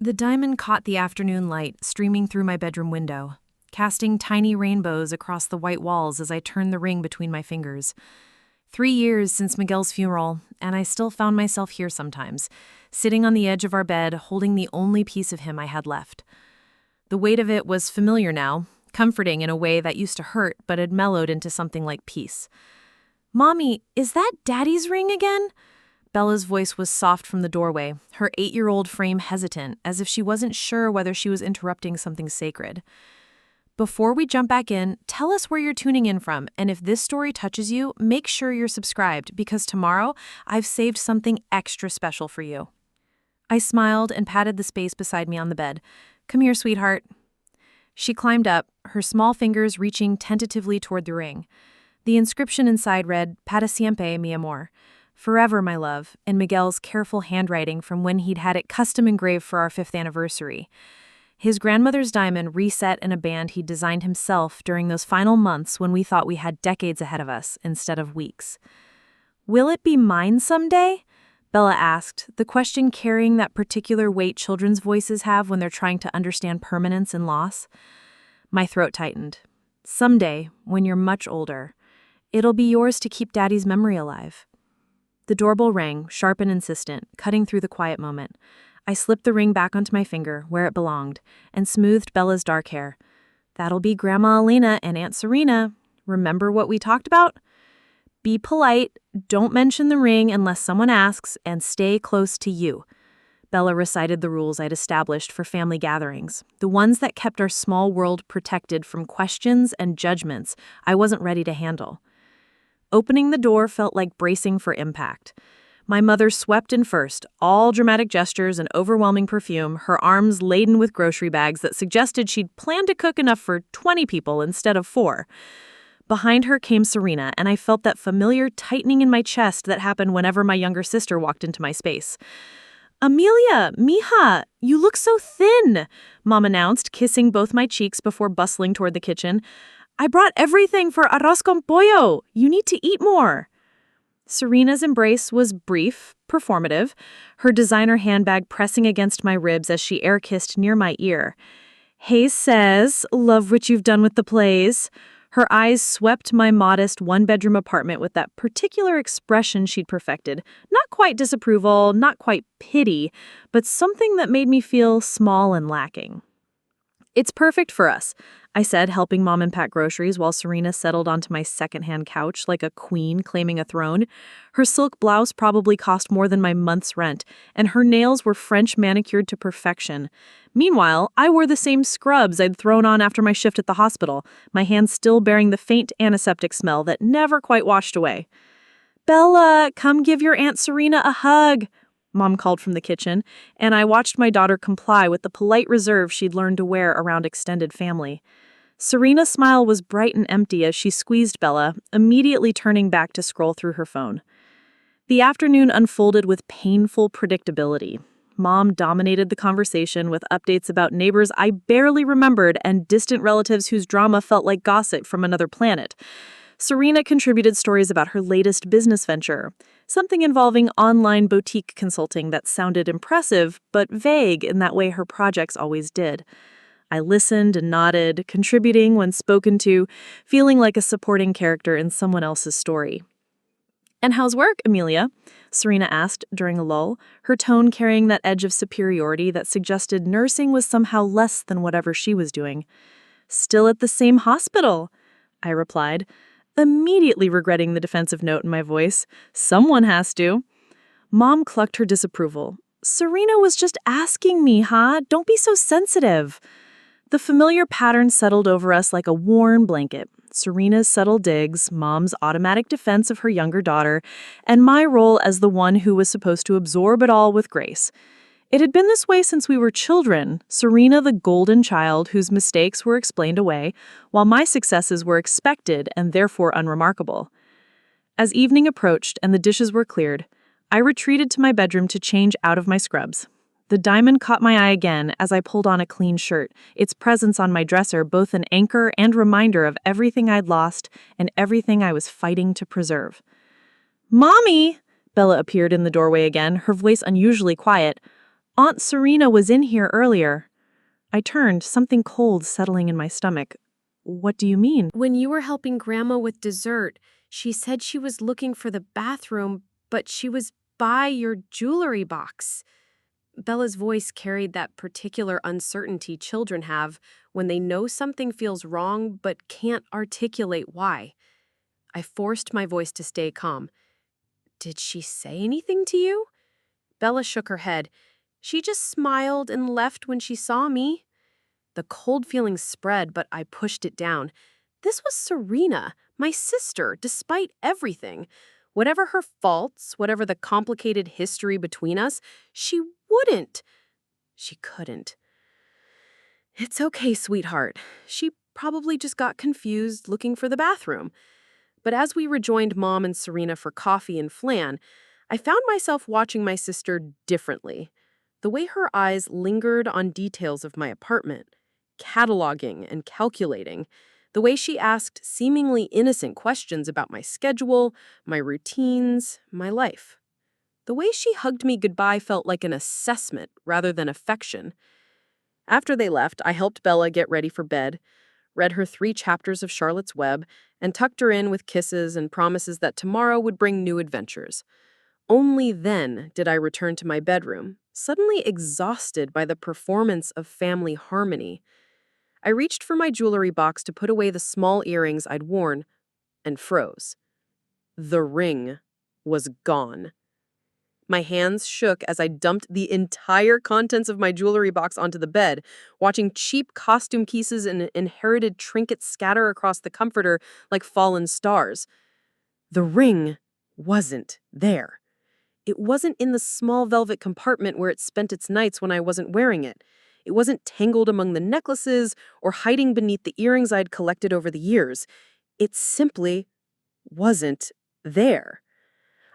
The diamond caught the afternoon light streaming through my bedroom window, casting tiny rainbows across the white walls as I turned the ring between my fingers. 3 years since Miguel's funeral, and I still found myself here sometimes, sitting on the edge of our bed, holding the only piece of him I had left. The weight of it was familiar now, comforting in a way that used to hurt but had mellowed into something like peace. "Mommy, is that Daddy's ring again?" Bella's voice was soft from the doorway, her 8-year-old frame hesitant, as if she wasn't sure whether she was interrupting something sacred. Before we jump back in, tell us where you're tuning in from, and if this story touches you, make sure you're subscribed, because tomorrow I've saved something extra special for you. I smiled and patted the space beside me on the bed. "Come here, sweetheart." She climbed up, her small fingers reaching tentatively toward the ring. The inscription inside read, "Para siempre, mi amor," forever, my love, in Miguel's careful handwriting from when he'd had it custom engraved for our 5th anniversary. His grandmother's diamond reset in a band he'd designed himself during those final months when we thought we had decades ahead of us instead of weeks. "Will it be mine someday?" Bella asked, the question carrying that particular weight children's voices have when they're trying to understand permanence and loss. My throat tightened. "Someday, when you're much older, it'll be yours to keep Daddy's memory alive." The doorbell rang, sharp and insistent, cutting through the quiet moment. I slipped the ring back onto my finger, where it belonged, and smoothed Bella's dark hair. "That'll be Grandma Elena and Aunt Serena. Remember what we talked about? Be polite, don't mention the ring unless someone asks, and stay close to you." Bella recited the rules I'd established for family gatherings, the ones that kept our small world protected from questions and judgments I wasn't ready to handle. Opening the door felt like bracing for impact. My mother swept in first, all dramatic gestures and overwhelming perfume, her arms laden with grocery bags that suggested she'd planned to cook enough for 20 people instead of 4. Behind her came Serena, and I felt that familiar tightening in my chest that happened whenever my younger sister walked into my space. "Amelia, mija, you look so thin," Mom announced, kissing both my cheeks before bustling toward the kitchen. "I brought everything for arroz con pollo. You need to eat more." Serena's embrace was brief, performative, her designer handbag pressing against my ribs as she air-kissed near my ear. "Hey, says, love what you've done with the plays." Her eyes swept my modest one-bedroom apartment with that particular expression she'd perfected. Not quite disapproval, not quite pity, but something that made me feel small and lacking. "It's perfect for us," I said, helping Mom unpack groceries while Serena settled onto my secondhand couch like a queen claiming a throne. Her silk blouse probably cost more than my month's rent, and her nails were French manicured to perfection. Meanwhile, I wore the same scrubs I'd thrown on after my shift at the hospital, my hands still bearing the faint antiseptic smell that never quite washed away. "Bella, come give your Aunt Serena a hug," Mom called from the kitchen, and I watched my daughter comply with the polite reserve she'd learned to wear around extended family. Serena's smile was bright and empty as she squeezed Bella, immediately turning back to scroll through her phone. The afternoon unfolded with painful predictability. Mom dominated the conversation with updates about neighbors I barely remembered and distant relatives whose drama felt like gossip from another planet. Serena contributed stories about her latest business venture, something involving online boutique consulting that sounded impressive but vague in that way her projects always did. I listened and nodded, contributing when spoken to, feeling like a supporting character in someone else's story. "And how's work, Amelia?" Serena asked during a lull, her tone carrying that edge of superiority that suggested nursing was somehow less than whatever she was doing. "Still at the same hospital," I replied, immediately regretting the defensive note in my voice. Someone has to. Mom clucked her disapproval. "Serena was just asking me, huh? Don't be so sensitive." The familiar pattern settled over us like a warm blanket. Serena's subtle digs, Mom's automatic defense of her younger daughter, and my role as the one who was supposed to absorb it all with grace. It had been this way since we were children, Serena the golden child whose mistakes were explained away, while my successes were expected and therefore unremarkable. As evening approached and the dishes were cleared, I retreated to my bedroom to change out of my scrubs. The diamond caught my eye again as I pulled on a clean shirt, its presence on my dresser both an anchor and reminder of everything I'd lost and everything I was fighting to preserve. "Mommy!" Bella appeared in the doorway again, her voice unusually quiet. Aunt Serena was in here earlier. I turned, something cold settling in my stomach. What do you mean? When you were helping Grandma with dessert, she said she was looking for the bathroom, but she was by your jewelry box. Bella's voice carried that particular uncertainty children have when they know something feels wrong but can't articulate why. I forced my voice to stay calm. Did she say anything to you? Bella shook her head. She just smiled and left when she saw me. The cold feeling spread, but I pushed it down. This was Serena, my sister, despite everything. Whatever her faults, whatever the complicated history between us, she wouldn't. She couldn't. It's okay, sweetheart. She probably just got confused looking for the bathroom. But as we rejoined Mom and Serena for coffee and flan, I found myself watching my sister differently. The way her eyes lingered on details of my apartment, cataloging and calculating, the way she asked seemingly innocent questions about my schedule, my routines, my life. The way she hugged me goodbye felt like an assessment rather than affection. After they left, I helped Bella get ready for bed, read her 3 chapters of Charlotte's Web, and tucked her in with kisses and promises that tomorrow would bring new adventures. Only then did I return to my bedroom, suddenly exhausted by the performance of family harmony. I reached for my jewelry box to put away the small earrings I'd worn, and froze. The ring was gone. My hands shook as I dumped the entire contents of my jewelry box onto the bed, watching cheap costume pieces and inherited trinkets scatter across the comforter like fallen stars. The ring wasn't there. It wasn't in the small velvet compartment where it spent its nights when I wasn't wearing it. It wasn't tangled among the necklaces or hiding beneath the earrings I'd collected over the years. It simply wasn't there.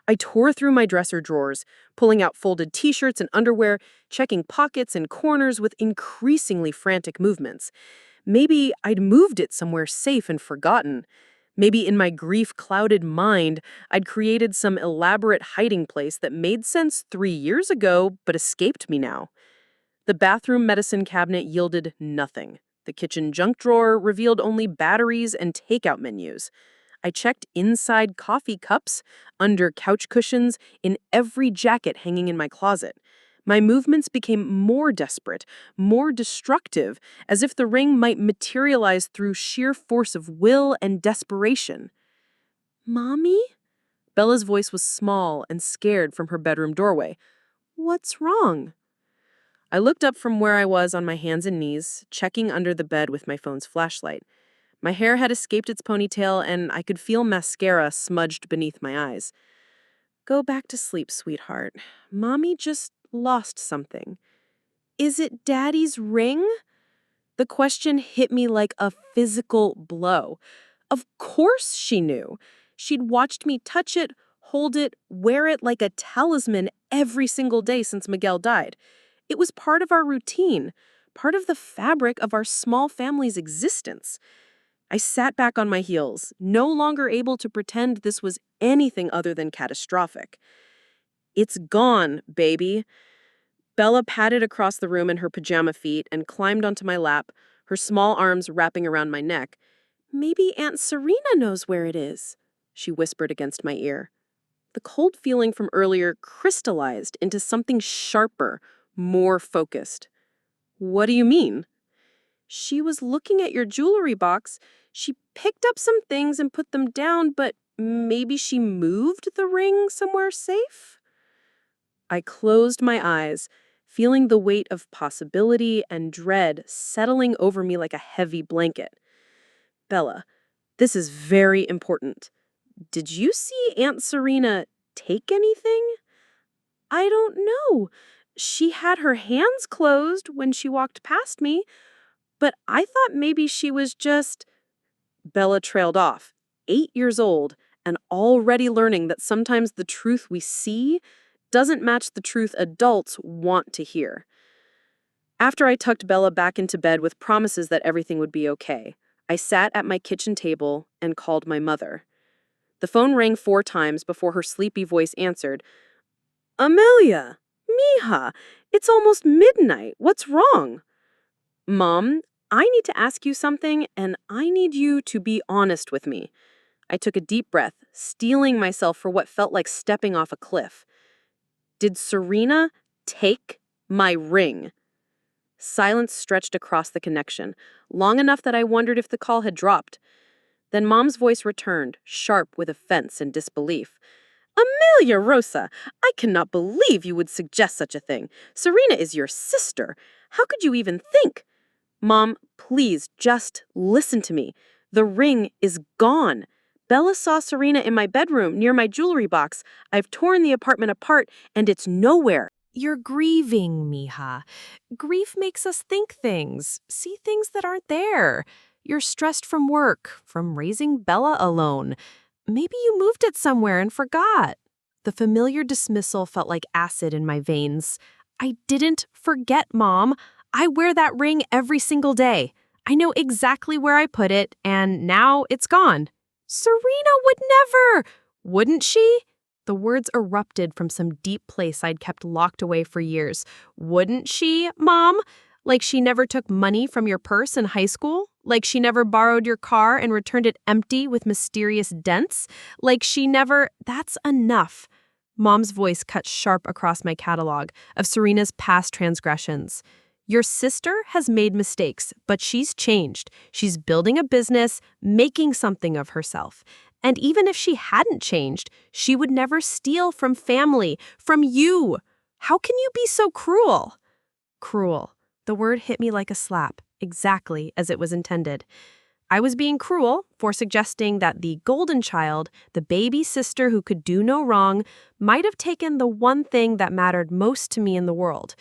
I tore through my dresser drawers, pulling out folded t-shirts and underwear, checking pockets and corners with increasingly frantic movements. Maybe I'd moved it somewhere safe and forgotten. Maybe in my grief-clouded mind, I'd created some elaborate hiding place that made sense 3 years ago but escaped me now. The bathroom medicine cabinet yielded nothing. The kitchen junk drawer revealed only batteries and takeout menus. I checked inside coffee cups, under couch cushions, in every jacket hanging in my closet. My movements became more desperate, more destructive, as if the ring might materialize through sheer force of will and desperation. "Mommy?" Bella's voice was small and scared from her bedroom doorway. "What's wrong?" I looked up from where I was on my hands and knees, checking under the bed with my phone's flashlight. My hair had escaped its ponytail, and I could feel mascara smudged beneath my eyes. "Go back to sleep, sweetheart. Mommy just lost something." "Is it Daddy's ring?" The question hit me like a physical blow. Of course she knew. She'd watched me touch it, hold it, wear it like a talisman every single day since Miguel died. It was part of our routine, part of the fabric of our small family's existence. I sat back on my heels, no longer able to pretend this was anything other than catastrophic. "It's gone, baby." Bella padded across the room in her pajama feet and climbed onto my lap, her small arms wrapping around my neck. "Maybe Aunt Serena knows where it is," she whispered against my ear. The cold feeling from earlier crystallized into something sharper, more focused. "What do you mean?" "She was looking at your jewelry box. She picked up some things and put them down, but maybe she moved the ring somewhere safe?" I closed my eyes, feeling the weight of possibility and dread settling over me like a heavy blanket. "Bella, this is very important. Did you see Aunt Serena take anything?" "I don't know. She had her hands closed when she walked past me, but I thought maybe she was just—" Bella trailed off, 8 years old, and already learning that sometimes the truth we see doesn't match the truth adults want to hear. After I tucked Bella back into bed with promises that everything would be okay, I sat at my kitchen table and called my mother. The phone rang 4 times before her sleepy voice answered. "Amelia! Mija, it's almost midnight. What's wrong? Mom, I need to ask you something, and I need you to be honest with me. I took a deep breath, steeling myself for what felt like stepping off a cliff. Did Serena take my ring? Silence stretched across the connection, long enough that I wondered if the call had dropped. Then Mom's voice returned, sharp with offense and disbelief. Amelia Rosa, I cannot believe you would suggest such a thing. Serena is your sister. How could you even think? Mom, please just listen to me. The ring is gone. Bella saw Serena in my bedroom near my jewelry box. I've torn the apartment apart and it's nowhere. You're grieving, Mija. Grief makes us think things, see things that aren't there. You're stressed from work, from raising Bella alone. Maybe you moved it somewhere and forgot. The familiar dismissal felt like acid in my veins. I didn't forget, Mom. I wear that ring every single day. I know exactly where I put it, and now it's gone. Serena would never! Wouldn't she? The words erupted from some deep place I'd kept locked away for years. Wouldn't she, Mom? Like she never took money from your purse in high school? Like she never borrowed your car and returned it empty with mysterious dents? Like she never… That's enough. Mom's voice cut sharp across my catalog of Serena's past transgressions. Your sister has made mistakes, but she's changed. She's building a business, making something of herself. And even if she hadn't changed, she would never steal from family, from you. How can you be so cruel? Cruel. The word hit me like a slap, exactly as it was intended. I was being cruel for suggesting that the golden child, the baby sister who could do no wrong, might have taken the one thing that mattered most to me in the world.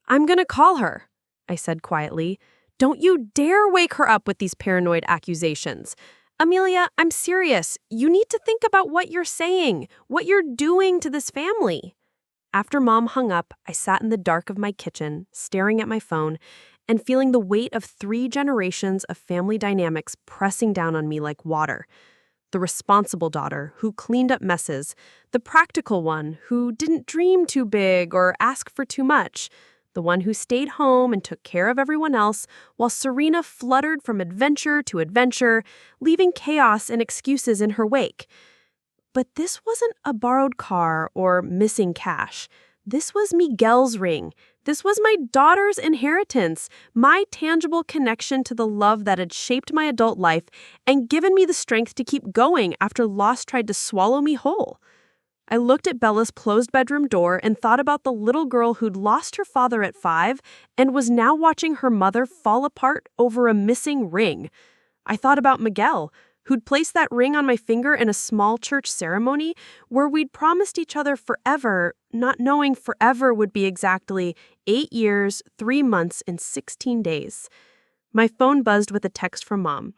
I'm gonna call her, I said quietly. Don't you dare wake her up with these paranoid accusations. Amelia, I'm serious. You need to think about what you're saying, what you're doing to this family. After Mom hung up, I sat in the dark of my kitchen, staring at my phone, and feeling the weight of 3 generations of family dynamics pressing down on me like water. The responsible daughter who cleaned up messes, the practical one who didn't dream too big or ask for too much, the one who stayed home and took care of everyone else, while Serena fluttered from adventure to adventure, leaving chaos and excuses in her wake. But this wasn't a borrowed car or missing cash. This was Miguel's ring. This was my daughter's inheritance, my tangible connection to the love that had shaped my adult life and given me the strength to keep going after loss tried to swallow me whole. I looked at Bella's closed bedroom door and thought about the little girl who'd lost her father at 5 and was now watching her mother fall apart over a missing ring. I thought about Miguel, who'd placed that ring on my finger in a small church ceremony where we'd promised each other forever, not knowing forever would be exactly 8 years, 3 months, and 16 days. My phone buzzed with a text from Mom.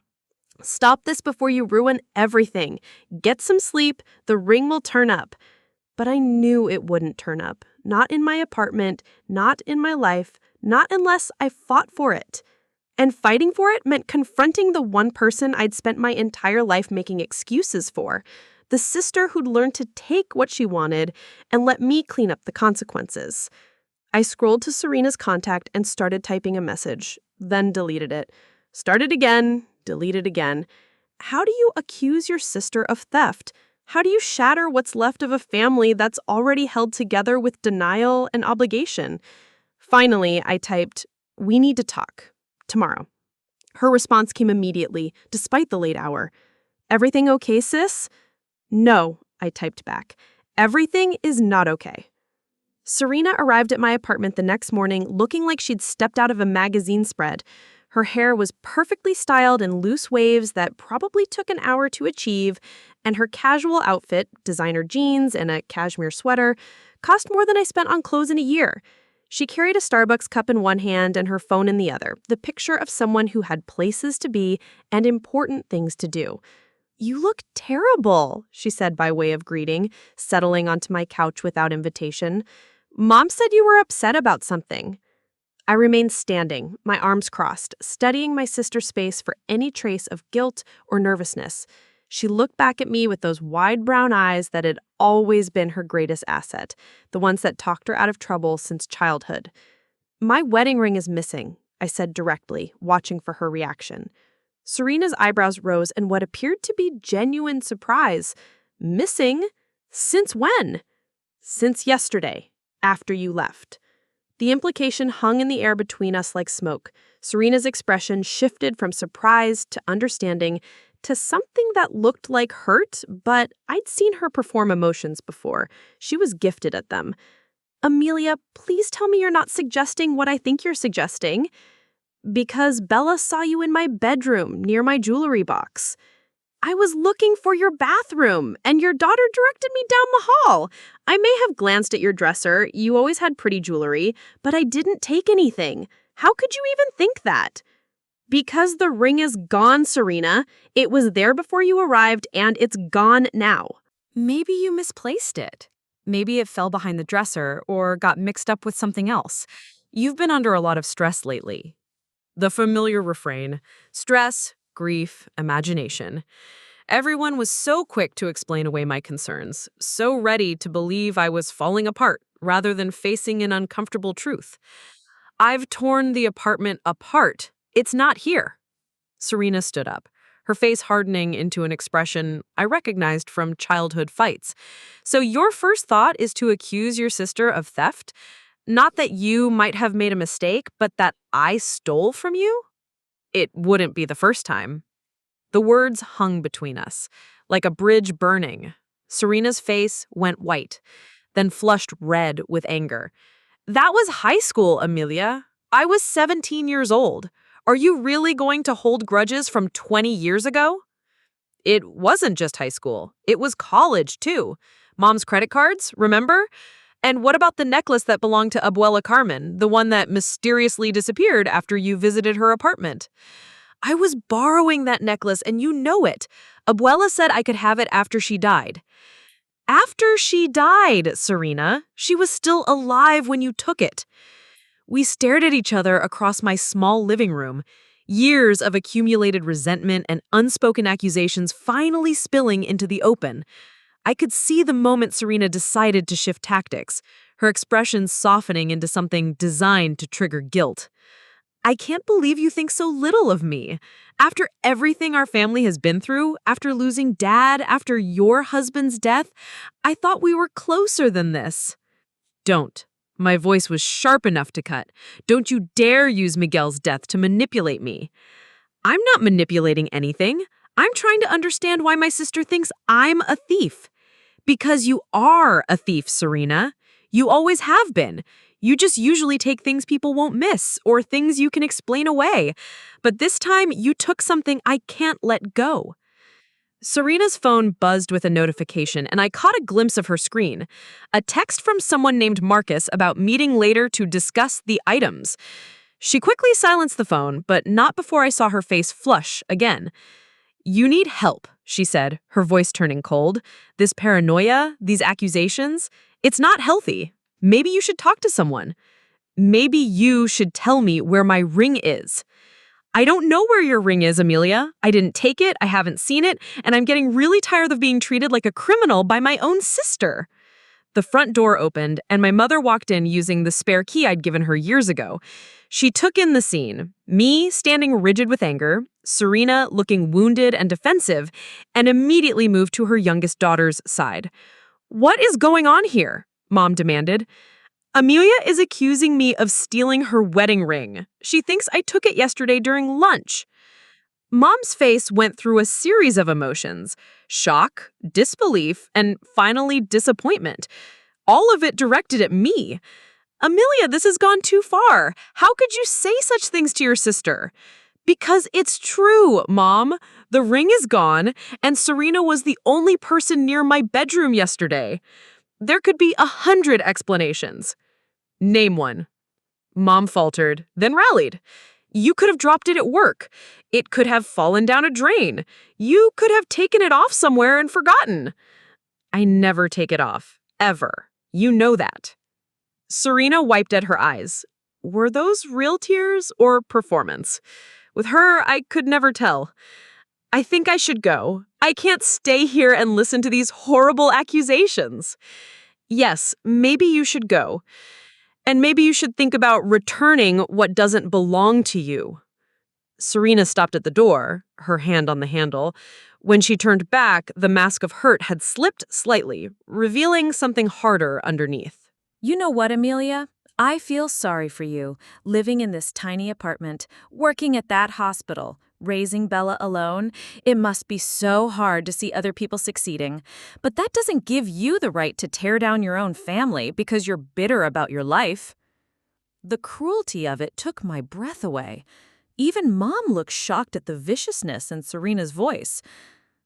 Stop this before you ruin everything. Get some sleep. The ring will turn up. But I knew it wouldn't turn up. Not in my apartment, not in my life, not unless I fought for it. And fighting for it meant confronting the one person I'd spent my entire life making excuses for, the sister who'd learned to take what she wanted and let me clean up the consequences. I scrolled to Serena's contact and started typing a message, then deleted it. Started again, deleted again. How do you accuse your sister of theft? How do you shatter what's left of a family that's already held together with denial and obligation? Finally, I typed, "We need to talk. Tomorrow." Her response came immediately, despite the late hour. "Everything okay, sis?" "No," I typed back. "Everything is not okay." Serena arrived at my apartment the next morning looking like she'd stepped out of a magazine spread. Her hair was perfectly styled in loose waves that probably took an hour to achieve, and her casual outfit, designer jeans and a cashmere sweater, cost more than I spent on clothes in a year. She carried a Starbucks cup in one hand and her phone in the other, the picture of someone who had places to be and important things to do. "You look terrible," she said by way of greeting, settling onto my couch without invitation. "Mom said you were upset about something." I remained standing, my arms crossed, studying my sister's face for any trace of guilt or nervousness. She looked back at me with those wide brown eyes that had always been her greatest asset, the ones that talked her out of trouble since childhood. "My wedding ring is missing," I said directly, watching for her reaction. Serena's eyebrows rose in what appeared to be genuine surprise. "Missing? Since when?" "Since yesterday, after you left." The implication hung in the air between us like smoke. Serena's expression shifted from surprise to understanding to something that looked like hurt, but I'd seen her perform emotions before. She was gifted at them. "Amelia, please tell me you're not suggesting what I think you're suggesting." "Because Bella saw you in my bedroom near my jewelry box." "I was looking for your bathroom, and your daughter directed me down the hall. I may have glanced at your dresser. You always had pretty jewelry, but I didn't take anything. How could you even think that?" "Because the ring is gone, Serena. It was there before you arrived, and it's gone now." Maybe you misplaced it. Maybe it fell behind the dresser or got mixed up with something else. You've been under a lot of stress lately. The familiar refrain: stress, grief, imagination. Everyone was so quick to explain away my concerns, so ready to believe I was falling apart rather than facing an uncomfortable truth. "I've torn the apartment apart. It's not here." Serena stood up, her face hardening into an expression I recognized from childhood fights. "So your first thought is to accuse your sister of theft? Not that you might have made a mistake, but that I stole from you? It wouldn't be the first time." The words hung between us, like a bridge burning. Serena's face went white, then flushed red with anger. "That was high school, Amelia. I was 17 years old. Are you really going to hold grudges from 20 years ago?" "It wasn't just high school. It was college, too. Mom's credit cards, remember? And what about the necklace that belonged to Abuela Carmen, the one that mysteriously disappeared after you visited her apartment?" "I was borrowing that necklace, and you know it. Abuela said I could have it after she died." "After she died, Serena. She was still alive when you took it." We stared at each other across my small living room, years of accumulated resentment and unspoken accusations finally spilling into the open. I could see the moment Serena decided to shift tactics, her expression softening into something designed to trigger guilt. "I can't believe you think so little of me. After everything our family has been through, after losing Dad, after your husband's death, I thought we were closer than this." "Don't." My voice was sharp enough to cut. "Don't you dare use Miguel's death to manipulate me." "I'm not manipulating anything. I'm trying to understand why my sister thinks I'm a thief." "Because you are a thief, Serena. You always have been. You just usually take things people won't miss or things you can explain away. But this time, you took something I can't let go." Serena's phone buzzed with a notification, and I caught a glimpse of her screen. A text from someone named Marcus about meeting later to discuss the items. She quickly silenced the phone, but not before I saw her face flush again. "You need help," she said, her voice turning cold. "This paranoia, these accusations, it's not healthy. Maybe you should talk to someone. Maybe you should tell me where my ring is." "I don't know where your ring is, Amelia. I didn't take it, I haven't seen it, and I'm getting really tired of being treated like a criminal by my own sister." The front door opened, and my mother walked in using the spare key I'd given her years ago. She took in the scene, me standing rigid with anger, Serena looking wounded and defensive, and immediately moved to her youngest daughter's side. "What is going on here?" Mom demanded. "Amelia is accusing me of stealing her wedding ring. She thinks I took it yesterday during lunch." Mom's face went through a series of emotions: shock, disbelief, and finally disappointment. All of it directed at me. "Amelia, this has gone too far. How could you say such things to your sister?" "Because it's true, Mom. The ring is gone, and Serena was the only person near my bedroom yesterday. There could be 100 explanations." "Name one." Mom faltered, then rallied. "You could have dropped it at work. It could have fallen down a drain. You could have taken it off somewhere and forgotten." "I never take it off. Ever. You know that." Serena wiped at her eyes. Were those real tears or performance? With her, I could never tell. I think I should go. I can't stay here and listen to these horrible accusations. Yes, maybe you should go. And maybe you should think about returning what doesn't belong to you. Serena stopped at the door, her hand on the handle. When she turned back, the mask of hurt had slipped slightly, revealing something harder underneath. You know what, Amelia? I feel sorry for you, living in this tiny apartment, working at that hospital, raising Bella alone. It must be so hard to see other people succeeding. But that doesn't give you the right to tear down your own family because you're bitter about your life. The cruelty of it took my breath away. Even Mom looked shocked at the viciousness in Serena's voice.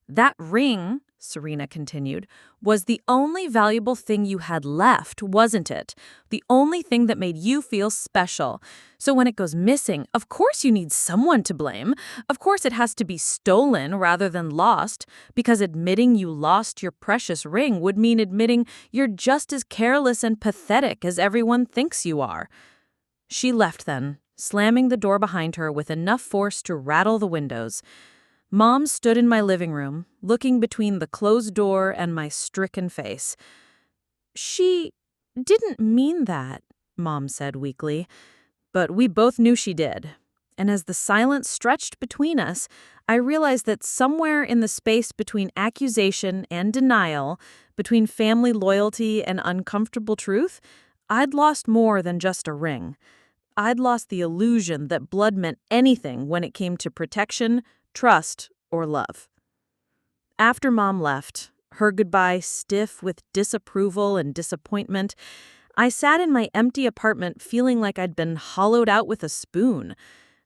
That ring, Serena continued, was the only valuable thing you had left, wasn't it? The only thing that made you feel special. So when it goes missing, of course you need someone to blame. Of course it has to be stolen rather than lost, because admitting you lost your precious ring would mean admitting you're just as careless and pathetic as everyone thinks you are. She left then, slamming the door behind her with enough force to rattle the windows. Mom stood in my living room, looking between the closed door and my stricken face. She didn't mean that, Mom said weakly, but we both knew she did. And as the silence stretched between us, I realized that somewhere in the space between accusation and denial, between family loyalty and uncomfortable truth, I'd lost more than just a ring. I'd lost the illusion that blood meant anything when it came to protection, trust, or love. After Mom left, her goodbye stiff with disapproval and disappointment, I sat in my empty apartment feeling like I'd been hollowed out with a spoon.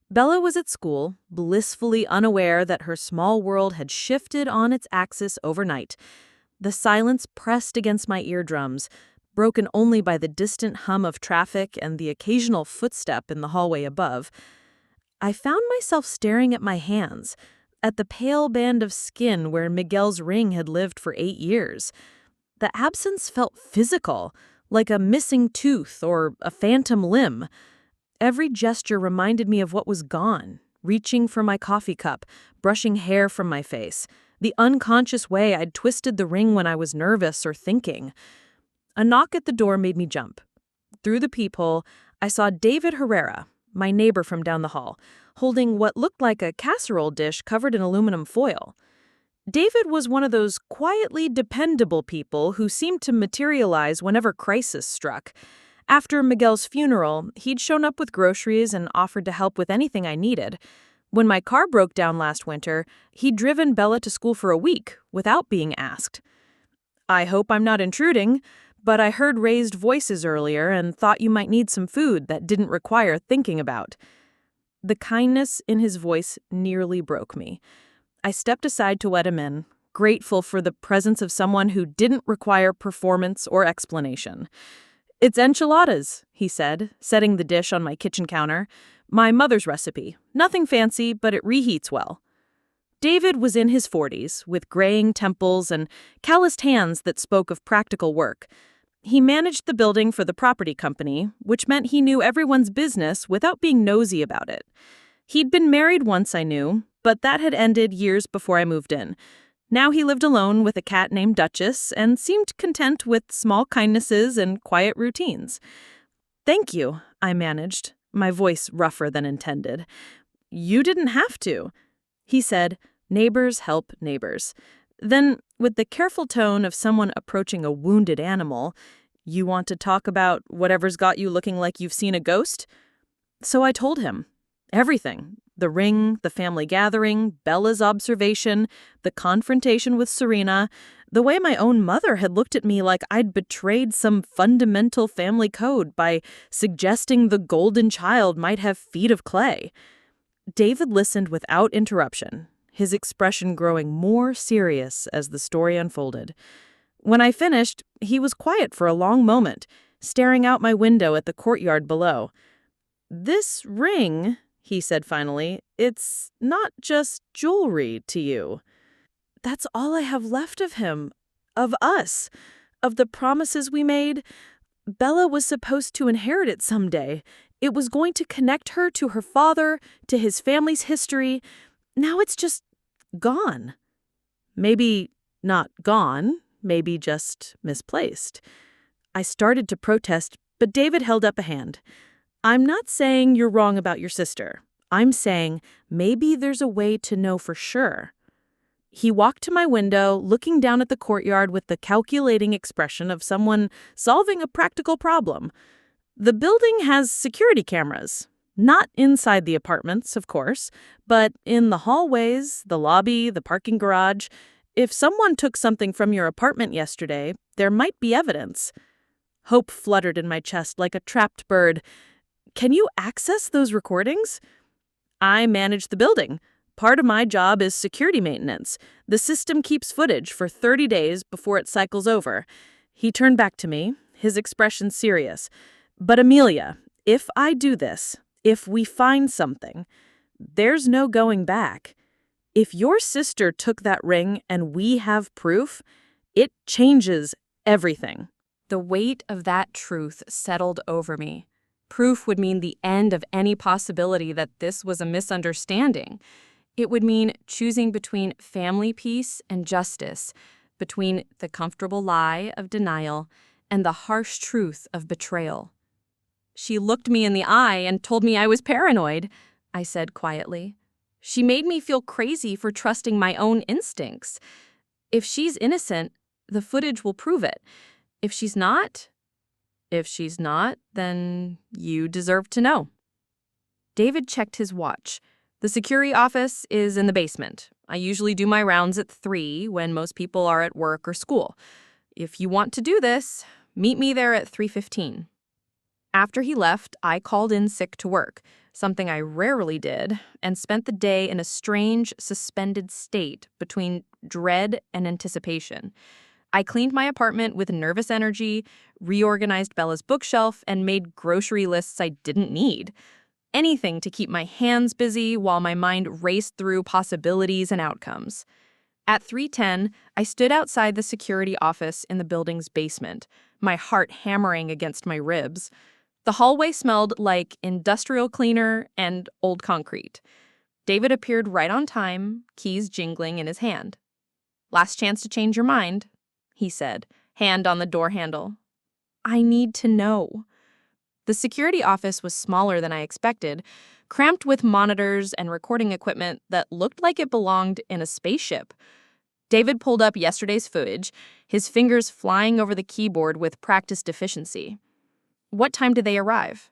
Bella was at school, blissfully unaware that her small world had shifted on its axis overnight. The silence pressed against my eardrums, broken only by the distant hum of traffic and the occasional footstep in the hallway above. I found myself staring at my hands, at the pale band of skin where Miguel's ring had lived for 8 years. The absence felt physical, like a missing tooth or a phantom limb. Every gesture reminded me of what was gone, reaching for my coffee cup, brushing hair from my face, the unconscious way I'd twisted the ring when I was nervous or thinking. A knock at the door made me jump. Through the peephole, I saw David Herrera, my neighbor from down the hall, holding what looked like a casserole dish covered in aluminum foil. David was one of those quietly dependable people who seemed to materialize whenever crisis struck. After Miguel's funeral, he'd shown up with groceries and offered to help with anything I needed. When my car broke down last winter, he'd driven Bella to school for a week without being asked. I hope I'm not intruding, but I heard raised voices earlier and thought you might need some food that didn't require thinking about. The kindness in his voice nearly broke me. I stepped aside to let him in, grateful for the presence of someone who didn't require performance or explanation. "It's enchiladas," he said, setting the dish on my kitchen counter. "My mother's recipe. Nothing fancy, but it reheats well." David was in his 40s, with graying temples and calloused hands that spoke of practical work. He managed the building for the property company, which meant he knew everyone's business without being nosy about it. He'd been married once, I knew, but that had ended years before I moved in. Now he lived alone with a cat named Duchess and seemed content with small kindnesses and quiet routines. "Thank you," I managed, my voice rougher than intended. "You didn't have to." He said, "Neighbors help neighbors." Then, with the careful tone of someone approaching a wounded animal, "You want to talk about whatever's got you looking like you've seen a ghost?" So I told him. Everything. The ring, the family gathering, Bella's observation, the confrontation with Serena, the way my own mother had looked at me like I'd betrayed some fundamental family code by suggesting the golden child might have feet of clay. David listened without interruption, his expression growing more serious as the story unfolded. When I finished, he was quiet for a long moment, staring out my window at the courtyard below. "This ring," he said finally, "it's not just jewelry to you." That's all I have left of him, of us, of the promises we made. Bella was supposed to inherit it someday. It was going to connect her to her father, to his family's history. Now it's just gone. Maybe not gone, maybe just misplaced. I started to protest, but David held up a hand. I'm not saying you're wrong about your sister. I'm saying maybe there's a way to know for sure. He walked to my window, looking down at the courtyard with the calculating expression of someone solving a practical problem. The building has security cameras. Not inside the apartments, of course, but in the hallways, the lobby, the parking garage. If someone took something from your apartment yesterday, there might be evidence. Hope fluttered in my chest like a trapped bird. Can you access those recordings? I manage the building. Part of my job is security maintenance. The system keeps footage for 30 days before it cycles over. He turned back to me, his expression serious. But Amelia, if I do this, if we find something, there's no going back. If your sister took that ring and we have proof, it changes everything. The weight of that truth settled over me. Proof would mean the end of any possibility that this was a misunderstanding. It would mean choosing between family peace and justice, between the comfortable lie of denial and the harsh truth of betrayal. She looked me in the eye and told me I was paranoid, I said quietly. She made me feel crazy for trusting my own instincts. If she's innocent, the footage will prove it. If she's not, then you deserve to know. David checked his watch. The security office is in the basement. I usually do my rounds at 3 when most people are at work or school. If you want to do this, meet me there at 3:15. After he left, I called in sick to work, something I rarely did, and spent the day in a strange, suspended state between dread and anticipation. I cleaned my apartment with nervous energy, reorganized Bella's bookshelf, and made grocery lists I didn't need. Anything to keep my hands busy while my mind raced through possibilities and outcomes. At 3:10, I stood outside the security office in the building's basement, my heart hammering against my ribs. The hallway smelled like industrial cleaner and old concrete. David appeared right on time, keys jingling in his hand. "Last chance to change your mind," he said, hand on the door handle. I need to know. The security office was smaller than I expected, cramped with monitors and recording equipment that looked like it belonged in a spaceship. David pulled up yesterday's footage, his fingers flying over the keyboard with practiced efficiency. "What time did they arrive?"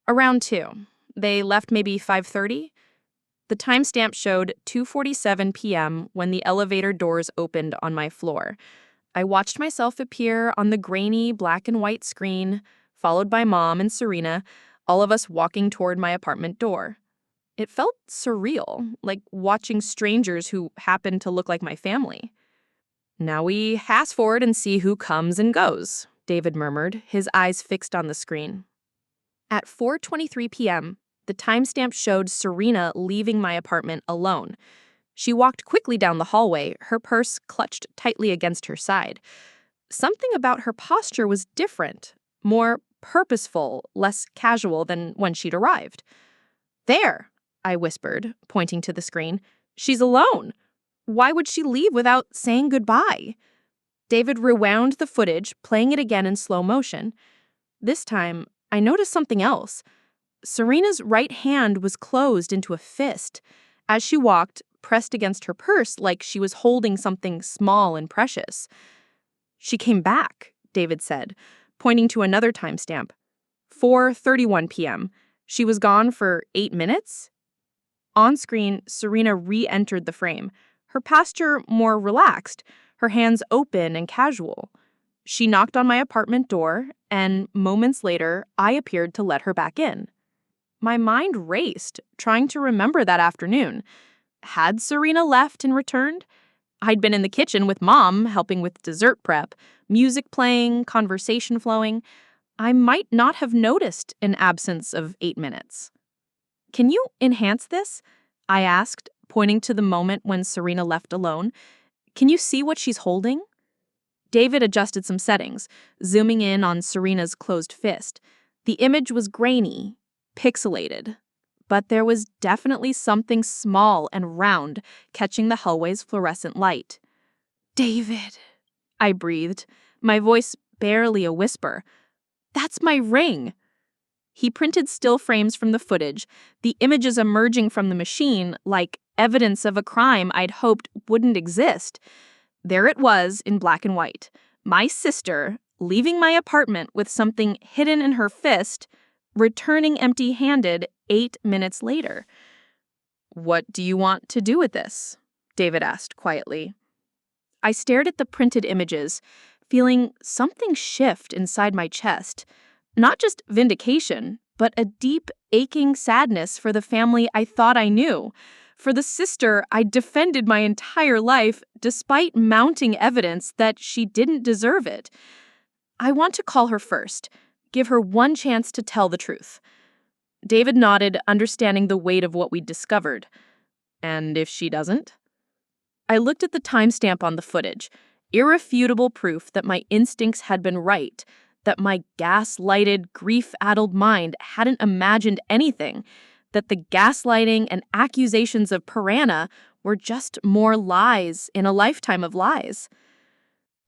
"Around 2. They left maybe 5:30. The timestamp showed 2:47 p.m. when the elevator doors opened on my floor. I watched myself appear on the grainy black and white screen, followed by Mom and Serena, all of us walking toward my apartment door. It felt surreal, like watching strangers who happened to look like my family. "Now we fast forward and see who comes and goes," David murmured, his eyes fixed on the screen. At 4:23 p.m., the timestamp showed Serena leaving my apartment alone. She walked quickly down the hallway, her purse clutched tightly against her side. Something about her posture was different, more purposeful, less casual than when she'd arrived. "There," I whispered, pointing to the screen. "She's alone. Why would she leave without saying goodbye?" David rewound the footage, playing it again in slow motion. This time, I noticed something else. Serena's right hand was closed into a fist. As she walked, pressed against her purse like she was holding something small and precious. "She came back," David said, pointing to another timestamp. 4:31 p.m. She was gone for 8 minutes? On screen, Serena re-entered the frame, her posture more relaxed, her hands open and casual. She knocked on my apartment door, and moments later, I appeared to let her back in. My mind raced, trying to remember that afternoon. Had Serena left and returned? I'd been in the kitchen with Mom, helping with dessert prep, music playing, conversation flowing. I might not have noticed an absence of 8 minutes. "Can you enhance this?" I asked, pointing to the moment when Serena left alone. "Can you see what she's holding?" David adjusted some settings, zooming in on Serena's closed fist. The image was grainy, pixelated. but there was definitely something small and round catching the hallway's fluorescent light. "David," I breathed, my voice barely a whisper. "That's my ring." He printed still frames from the footage, the images emerging from the machine like evidence of a crime I'd hoped wouldn't exist. There it was in black and white. My sister, leaving my apartment with something hidden in her fist, returning empty-handed 8 minutes later. "What do you want to do with this?" David asked quietly. I stared at the printed images, feeling something shift inside my chest. Not just vindication, but a deep, aching sadness for the family I thought I knew, for the sister I defended my entire life despite mounting evidence that she didn't deserve it. I want to call her first, give her one chance to tell the truth. David nodded, understanding the weight of what we'd discovered. And if she doesn't? I looked at the timestamp on the footage, irrefutable proof that my instincts had been right, that my gas-lighted, grief-addled mind hadn't imagined anything, that the gaslighting and accusations of Piranha were just more lies in a lifetime of lies.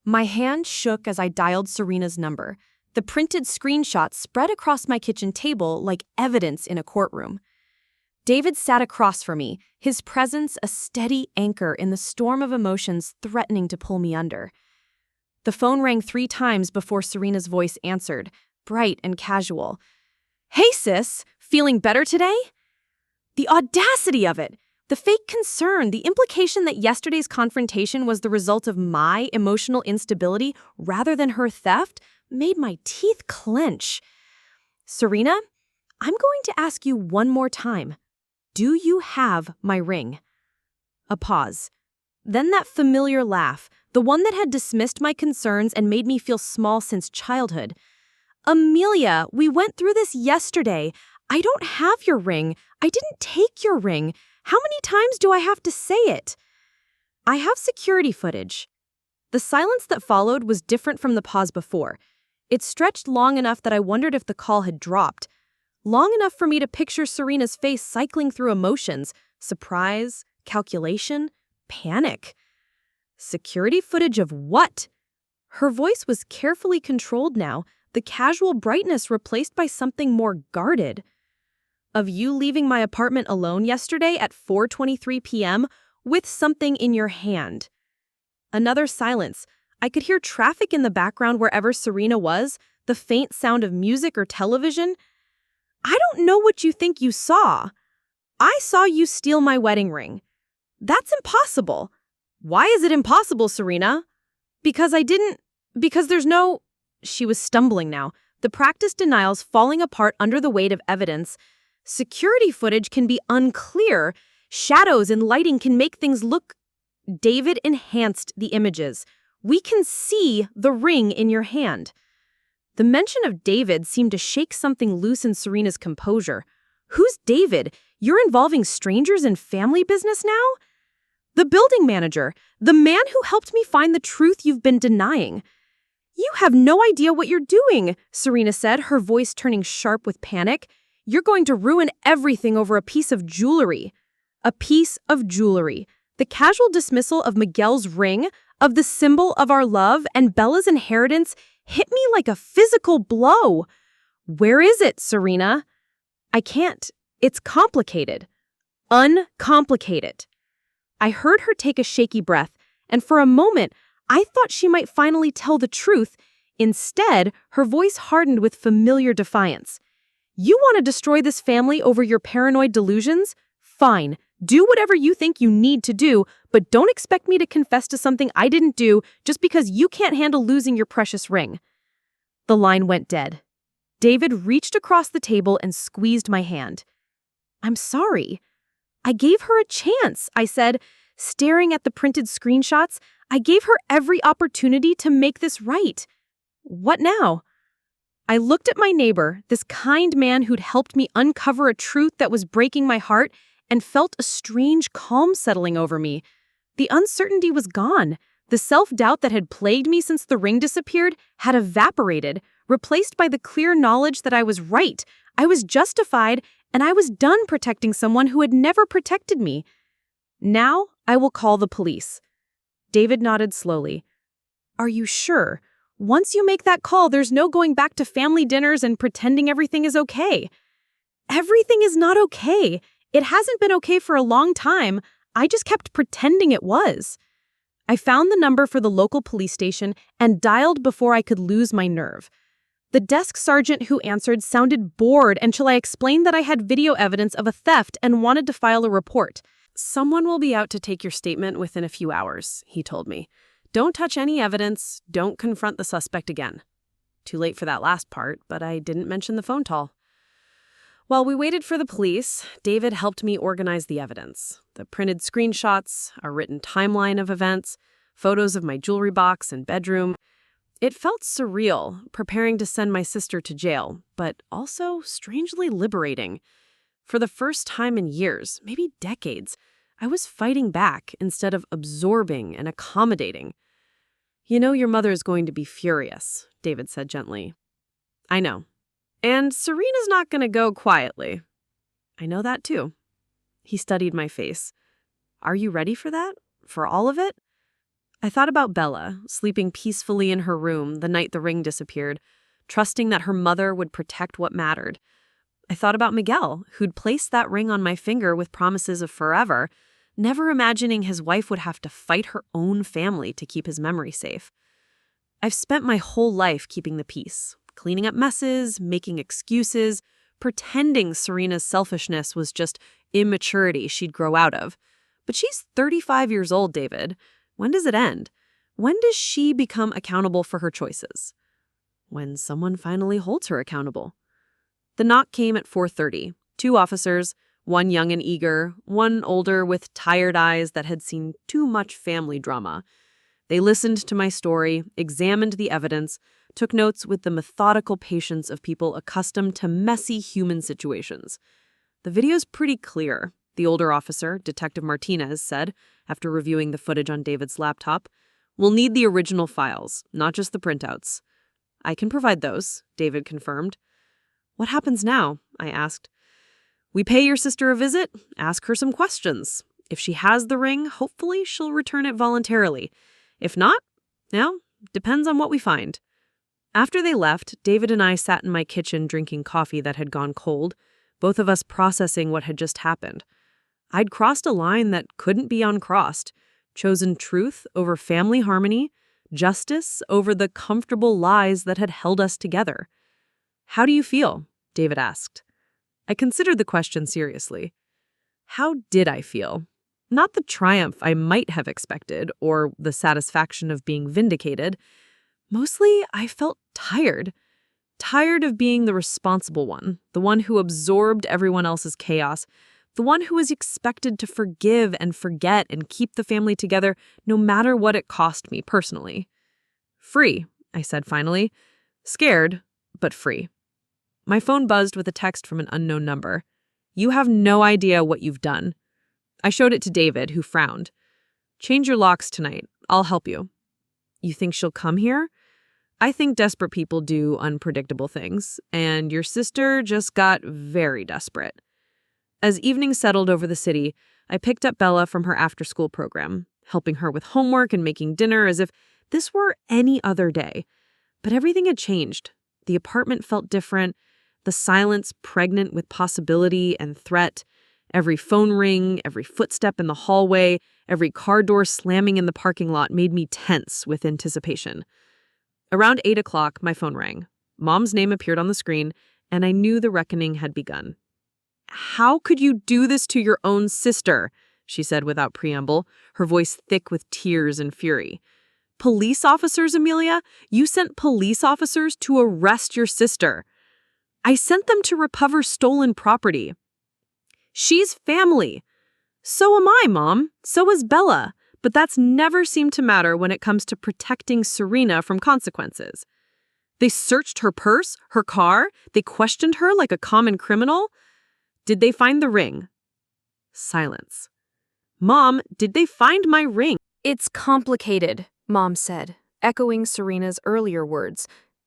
My hand shook as I dialed Serena's number. The printed screenshot spread across my kitchen table like evidence in a courtroom. David sat across from me, his presence a steady anchor in the storm of emotions threatening to pull me under. The phone rang 3 times before Serena's voice answered, bright and casual. "Hey, sis, feeling better today?" The audacity of it! The fake concern, the implication that yesterday's confrontation was the result of my emotional instability rather than her theft, made my teeth clench. "Serena, I'm going to ask you one more time. Do you have my ring?" A pause. Then that familiar laugh, the one that had dismissed my concerns and made me feel small since childhood. "Amelia, we went through this yesterday. I don't have your ring. I didn't take your ring. How many times do I have to say it?" "I have security footage." The silence that followed was different from the pause before. It stretched long enough that I wondered if the call had dropped. Long enough for me to picture Serena's face cycling through emotions, surprise, calculation, panic. Security footage of what? Her voice was carefully controlled now, the casual brightness replaced by something more guarded. "Of you leaving my apartment alone yesterday at 4:23 p.m. with something in your hand." Another silence. I could hear traffic in the background wherever Serena was, the faint sound of music or television. "I don't know what you think you saw. I saw you steal my wedding ring." "That's impossible." "Why is it impossible, Serena?" Because there's no..." She was stumbling now, the practiced denials falling apart under the weight of evidence. "Security footage can be unclear. Shadows and lighting can make things look..." David enhanced the images. "We can see the ring in your hand." The mention of David seemed to shake something loose in Serena's composure. "Who's David? You're involving strangers in family business now?" "The building manager, the man who helped me find the truth you've been denying." "You have no idea what you're doing," Serena said, her voice turning sharp with panic. "You're going to ruin everything over a piece of jewelry." A piece of jewelry. The casual dismissal of Miguel's ring, of the symbol of our love and Bella's inheritance, hit me like a physical blow. "Where is it, Serena?" "I can't. It's complicated." "Uncomplicated." I heard her take a shaky breath, and for a moment, I thought she might finally tell the truth. Instead, her voice hardened with familiar defiance. "You want to destroy this family over your paranoid delusions? Fine. Do whatever you think you need to do, but don't expect me to confess to something I didn't do just because you can't handle losing your precious ring." The line went dead. David reached across the table and squeezed my hand. "I'm sorry." "I gave her a chance," I said, staring at the printed screenshots. "I gave her every opportunity to make this right. What now?" I looked at my neighbor, this kind man who'd helped me uncover a truth that was breaking my heart, and felt a strange calm settling over me. The uncertainty was gone. The self-doubt that had plagued me since the ring disappeared had evaporated, replaced by the clear knowledge that I was right, I was justified, and I was done protecting someone who had never protected me. Now I will call the police. David nodded slowly. Are you sure? Once you make that call, there's no going back to family dinners and pretending everything is okay. Everything is not okay. It hasn't been okay for a long time. I just kept pretending it was. I found the number for the local police station and dialed before I could lose my nerve. The desk sergeant who answered sounded bored until I explained that I had video evidence of a theft and wanted to file a report. Someone will be out to take your statement within a few hours, he told me. Don't touch any evidence. Don't confront the suspect again. Too late for that last part, but I didn't mention the phone call. While we waited for the police, David helped me organize the evidence. The printed screenshots, a written timeline of events, photos of my jewelry box and bedroom. It felt surreal, preparing to send my sister to jail, but also strangely liberating. For the first time in years, maybe decades, I was fighting back instead of absorbing and accommodating. You know your mother is going to be furious, David said gently. I know. And Serena's not going to go quietly. I know that too. He studied my face. Are you ready for that? For all of it? I thought about Bella, sleeping peacefully in her room the night the ring disappeared, trusting that her mother would protect what mattered. I thought about Miguel, who'd placed that ring on my finger with promises of forever, never imagining his wife would have to fight her own family to keep his memory safe. I've spent my whole life keeping the peace, cleaning up messes, making excuses, pretending Serena's selfishness was just immaturity she'd grow out of. But she's 35 years old, David. When does it end? When does she become accountable for her choices? When someone finally holds her accountable. The knock came at 4:30. 2 officers, one young and eager, one older with tired eyes that had seen too much family drama. They listened to my story, examined the evidence, took notes with the methodical patience of people accustomed to messy human situations. The video's pretty clear, the older officer, Detective Martinez, said after reviewing the footage on David's laptop. We'll need the original files, not just the printouts. I can provide those, David confirmed. What happens now? I asked. We pay your sister a visit, ask her some questions. If she has the ring, hopefully she'll return it voluntarily. If not, depends on what we find. After they left, David and I sat in my kitchen drinking coffee that had gone cold, both of us processing what had just happened. I'd crossed a line that couldn't be uncrossed, chosen truth over family harmony, justice over the comfortable lies that had held us together. How do you feel? David asked. I considered the question seriously. How did I feel? Not the triumph I might have expected or the satisfaction of being vindicated. Mostly, I felt tired. Tired of being the responsible one, the one who absorbed everyone else's chaos, the one who was expected to forgive and forget and keep the family together no matter what it cost me personally. Free, I said finally. Scared, but free. My phone buzzed with a text from an unknown number. You have no idea what you've done. I showed it to David, who frowned. Change your locks tonight. I'll help you. You think she'll come here? I think desperate people do unpredictable things, and your sister just got very desperate. As evening settled over the city, I picked up Bella from her after-school program, helping her with homework and making dinner as if this were any other day. But everything had changed. The apartment felt different, the silence pregnant with possibility and threat. Every phone ring, every footstep in the hallway, every car door slamming in the parking lot made me tense with anticipation. Around 8 o'clock, my phone rang. Mom's name appeared on the screen, and I knew the reckoning had begun. How could you do this to your own sister? She said without preamble, her voice thick with tears and fury. Police officers, Amelia? You sent police officers to arrest your sister. I sent them to recover stolen property. She's family. So am I, Mom. So is Bella. But that's never seemed to matter when it comes to protecting Serena from consequences. They searched her purse, her car. They questioned her like a common criminal. Did they find the ring? Silence. Mom, did they find my ring? It's complicated, Mom said, echoing Serena's earlier words.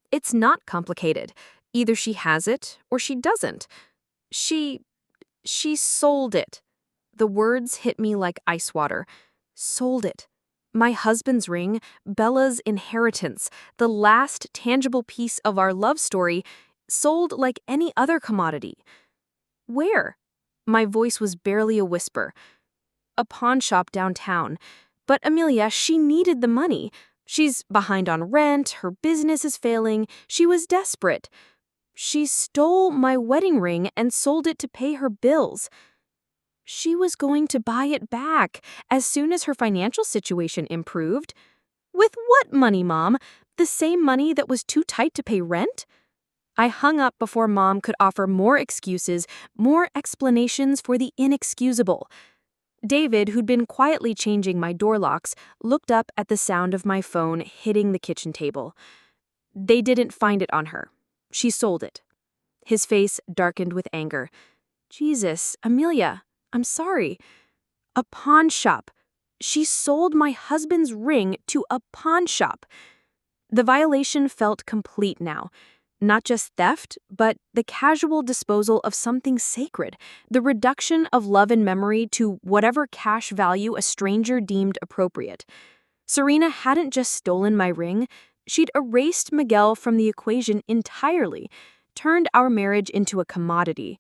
It's not complicated. Either she has it or she doesn't. She She sold it. The words hit me like ice water. Sold it. My husband's ring, Bella's inheritance, the last tangible piece of our love story, sold like any other commodity. Where? My voice was barely a whisper. A pawn shop downtown. But Amelia, she needed the money. She's behind on rent, her business is failing, she was desperate. She stole my wedding ring and sold it to pay her bills. She was going to buy it back as soon as her financial situation improved. With what money, Mom? The same money that was too tight to pay rent? I hung up before Mom could offer more excuses, more explanations for the inexcusable. David, who'd been quietly changing my door locks, looked up at the sound of my phone hitting the kitchen table. They didn't find it on her. She sold it. His face darkened with anger. Jesus, Amelia, I'm sorry. A pawn shop. She sold my husband's ring to a pawn shop. The violation felt complete now. Not just theft, but the casual disposal of something sacred, the reduction of love and memory to whatever cash value a stranger deemed appropriate. Serena hadn't just stolen my ring, she'd erased Miguel from the equation entirely, turned our marriage into a commodity.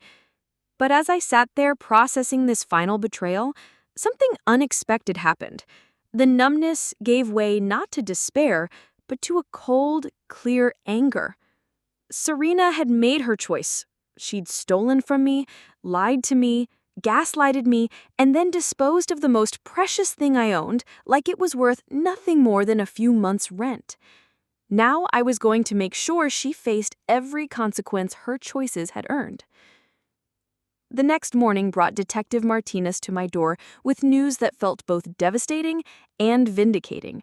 But as I sat there processing this final betrayal, something unexpected happened. The numbness gave way not to despair, but to a cold, clear anger. Serena had made her choice. She'd stolen from me, lied to me, gaslighted me, and then disposed of the most precious thing I owned like it was worth nothing more than a few months' rent. Now I was going to make sure she faced every consequence her choices had earned. The next morning brought Detective Martinez to my door with news that felt both devastating and vindicating.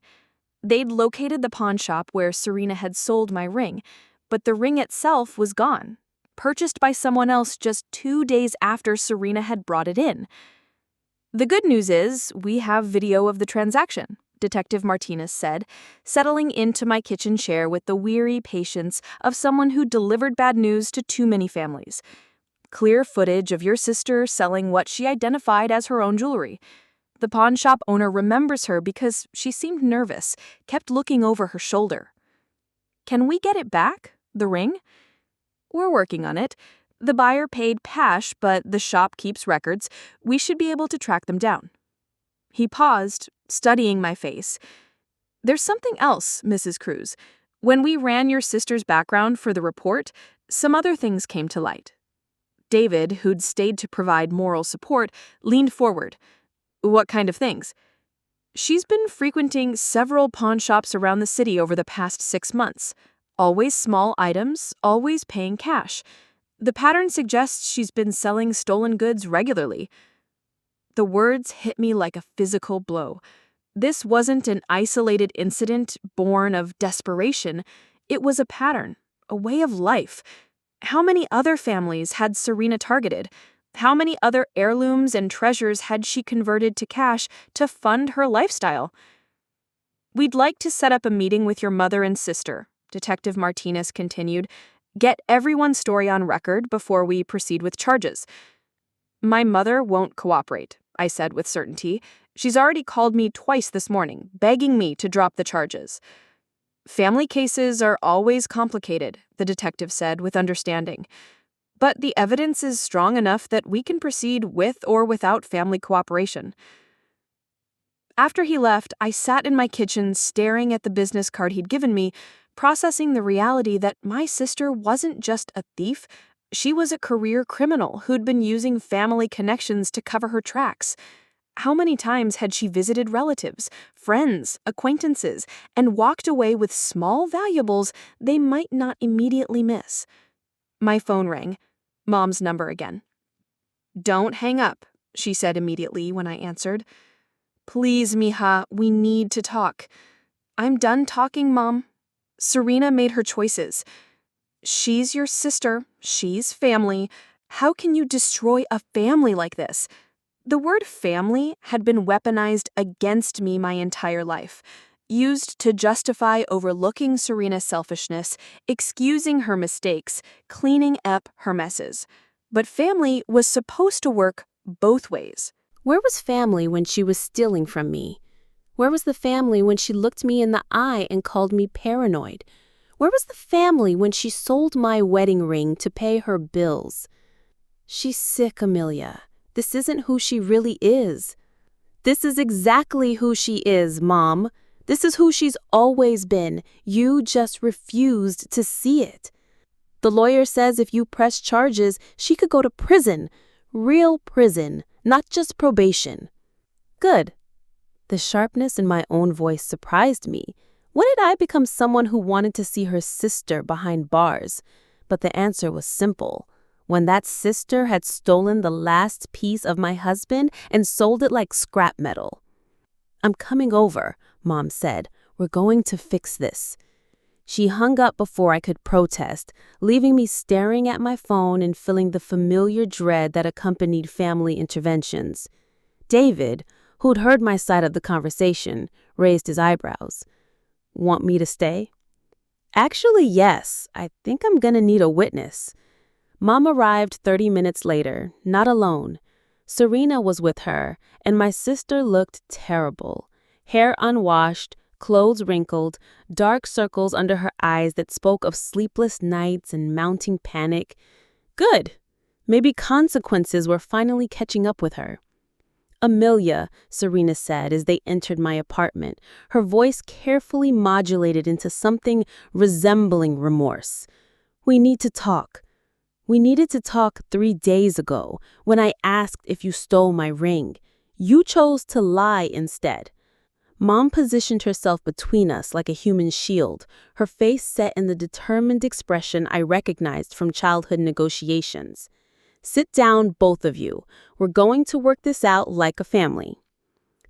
They'd located the pawn shop where Serena had sold my ring, but the ring itself was gone, purchased by someone else just 2 days after Serena had brought it in. The good news is we have video of the transaction, Detective Martinez said, settling into my kitchen chair with the weary patience of someone who delivered bad news to too many families. Clear footage of your sister selling what she identified as her own jewelry. The pawn shop owner remembers her because she seemed nervous, kept looking over her shoulder. Can we get it back? The ring? We're working on it. The buyer paid cash, but the shop keeps records. We should be able to track them down. He paused, studying my face. There's something else, Mrs. Cruz. When we ran your sister's background for the report, some other things came to light. David, who'd stayed to provide moral support, leaned forward. What kind of things? She's been frequenting several pawn shops around the city over the past 6 months. Always small items, always paying cash. The pattern suggests she's been selling stolen goods regularly. The words hit me like a physical blow. This wasn't an isolated incident born of desperation. It was a pattern, a way of life. How many other families had Serena targeted? How many other heirlooms and treasures had she converted to cash to fund her lifestyle? We'd like to set up a meeting with your mother and sister, Detective Martinez continued. Get everyone's story on record before we proceed with charges. My mother won't cooperate, I said with certainty. She's already called me twice this morning, begging me to drop the charges. Family cases are always complicated, the detective said with understanding. But the evidence is strong enough that we can proceed with or without family cooperation. After he left, I sat in my kitchen staring at the business card he'd given me, processing the reality that my sister wasn't just a thief, she was a career criminal who'd been using family connections to cover her tracks. How many times had she visited relatives, friends, acquaintances, and walked away with small valuables they might not immediately miss? My phone rang. Mom's number again. Don't hang up, she said immediately when I answered. Please, mija, we need to talk. I'm done talking, Mom. Serena made her choices. She's your sister. She's family. How can you destroy a family like this? The word family had been weaponized against me my entire life, used to justify overlooking Serena's selfishness, excusing her mistakes, cleaning up her messes. But family was supposed to work both ways. Where was family when she was stealing from me? Where was the family when she looked me in the eye and called me paranoid? Where was the family when she sold my wedding ring to pay her bills? She's sick, Amelia. This isn't who she really is. This is exactly who she is, Mom. This is who she's always been. You just refused to see it. The lawyer says if you press charges, she could go to prison. Real prison, not just probation. Good. The sharpness in my own voice surprised me. When did I become someone who wanted to see her sister behind bars? But the answer was simple. When that sister had stolen the last piece of my husband and sold it like scrap metal. I'm coming over, Mom said. We're going to fix this. She hung up before I could protest, leaving me staring at my phone and feeling the familiar dread that accompanied family interventions. David, who'd heard my side of the conversation, raised his eyebrows. Want me to stay? Actually, yes. I think I'm gonna need a witness. Mom arrived 30 minutes later, not alone. Serena was with her, and my sister looked terrible. Hair unwashed, clothes wrinkled, dark circles under her eyes that spoke of sleepless nights and mounting panic. Good. Maybe consequences were finally catching up with her. Amelia, Serena said as they entered my apartment, her voice carefully modulated into something resembling remorse. We need to talk. We needed to talk 3 days ago when I asked if you stole my ring. You chose to lie instead. Mom positioned herself between us like a human shield, her face set in the determined expression I recognized from childhood negotiations. Sit down, both of you. We're going to work this out like a family.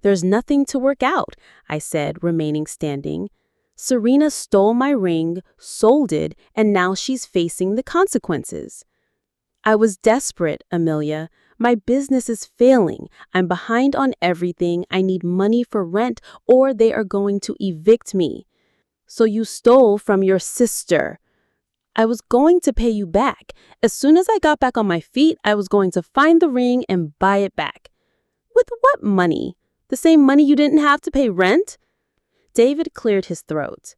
There's nothing to work out, I said, remaining standing. Serena stole my ring, sold it, and now she's facing the consequences. I was desperate, Amelia. My business is failing. I'm behind on everything. I need money for rent, or they are going to evict me. So you stole from your sister. I was going to pay you back. As soon as I got back on my feet, I was going to find the ring and buy it back. With what money? The same money you didn't have to pay rent? David cleared his throat.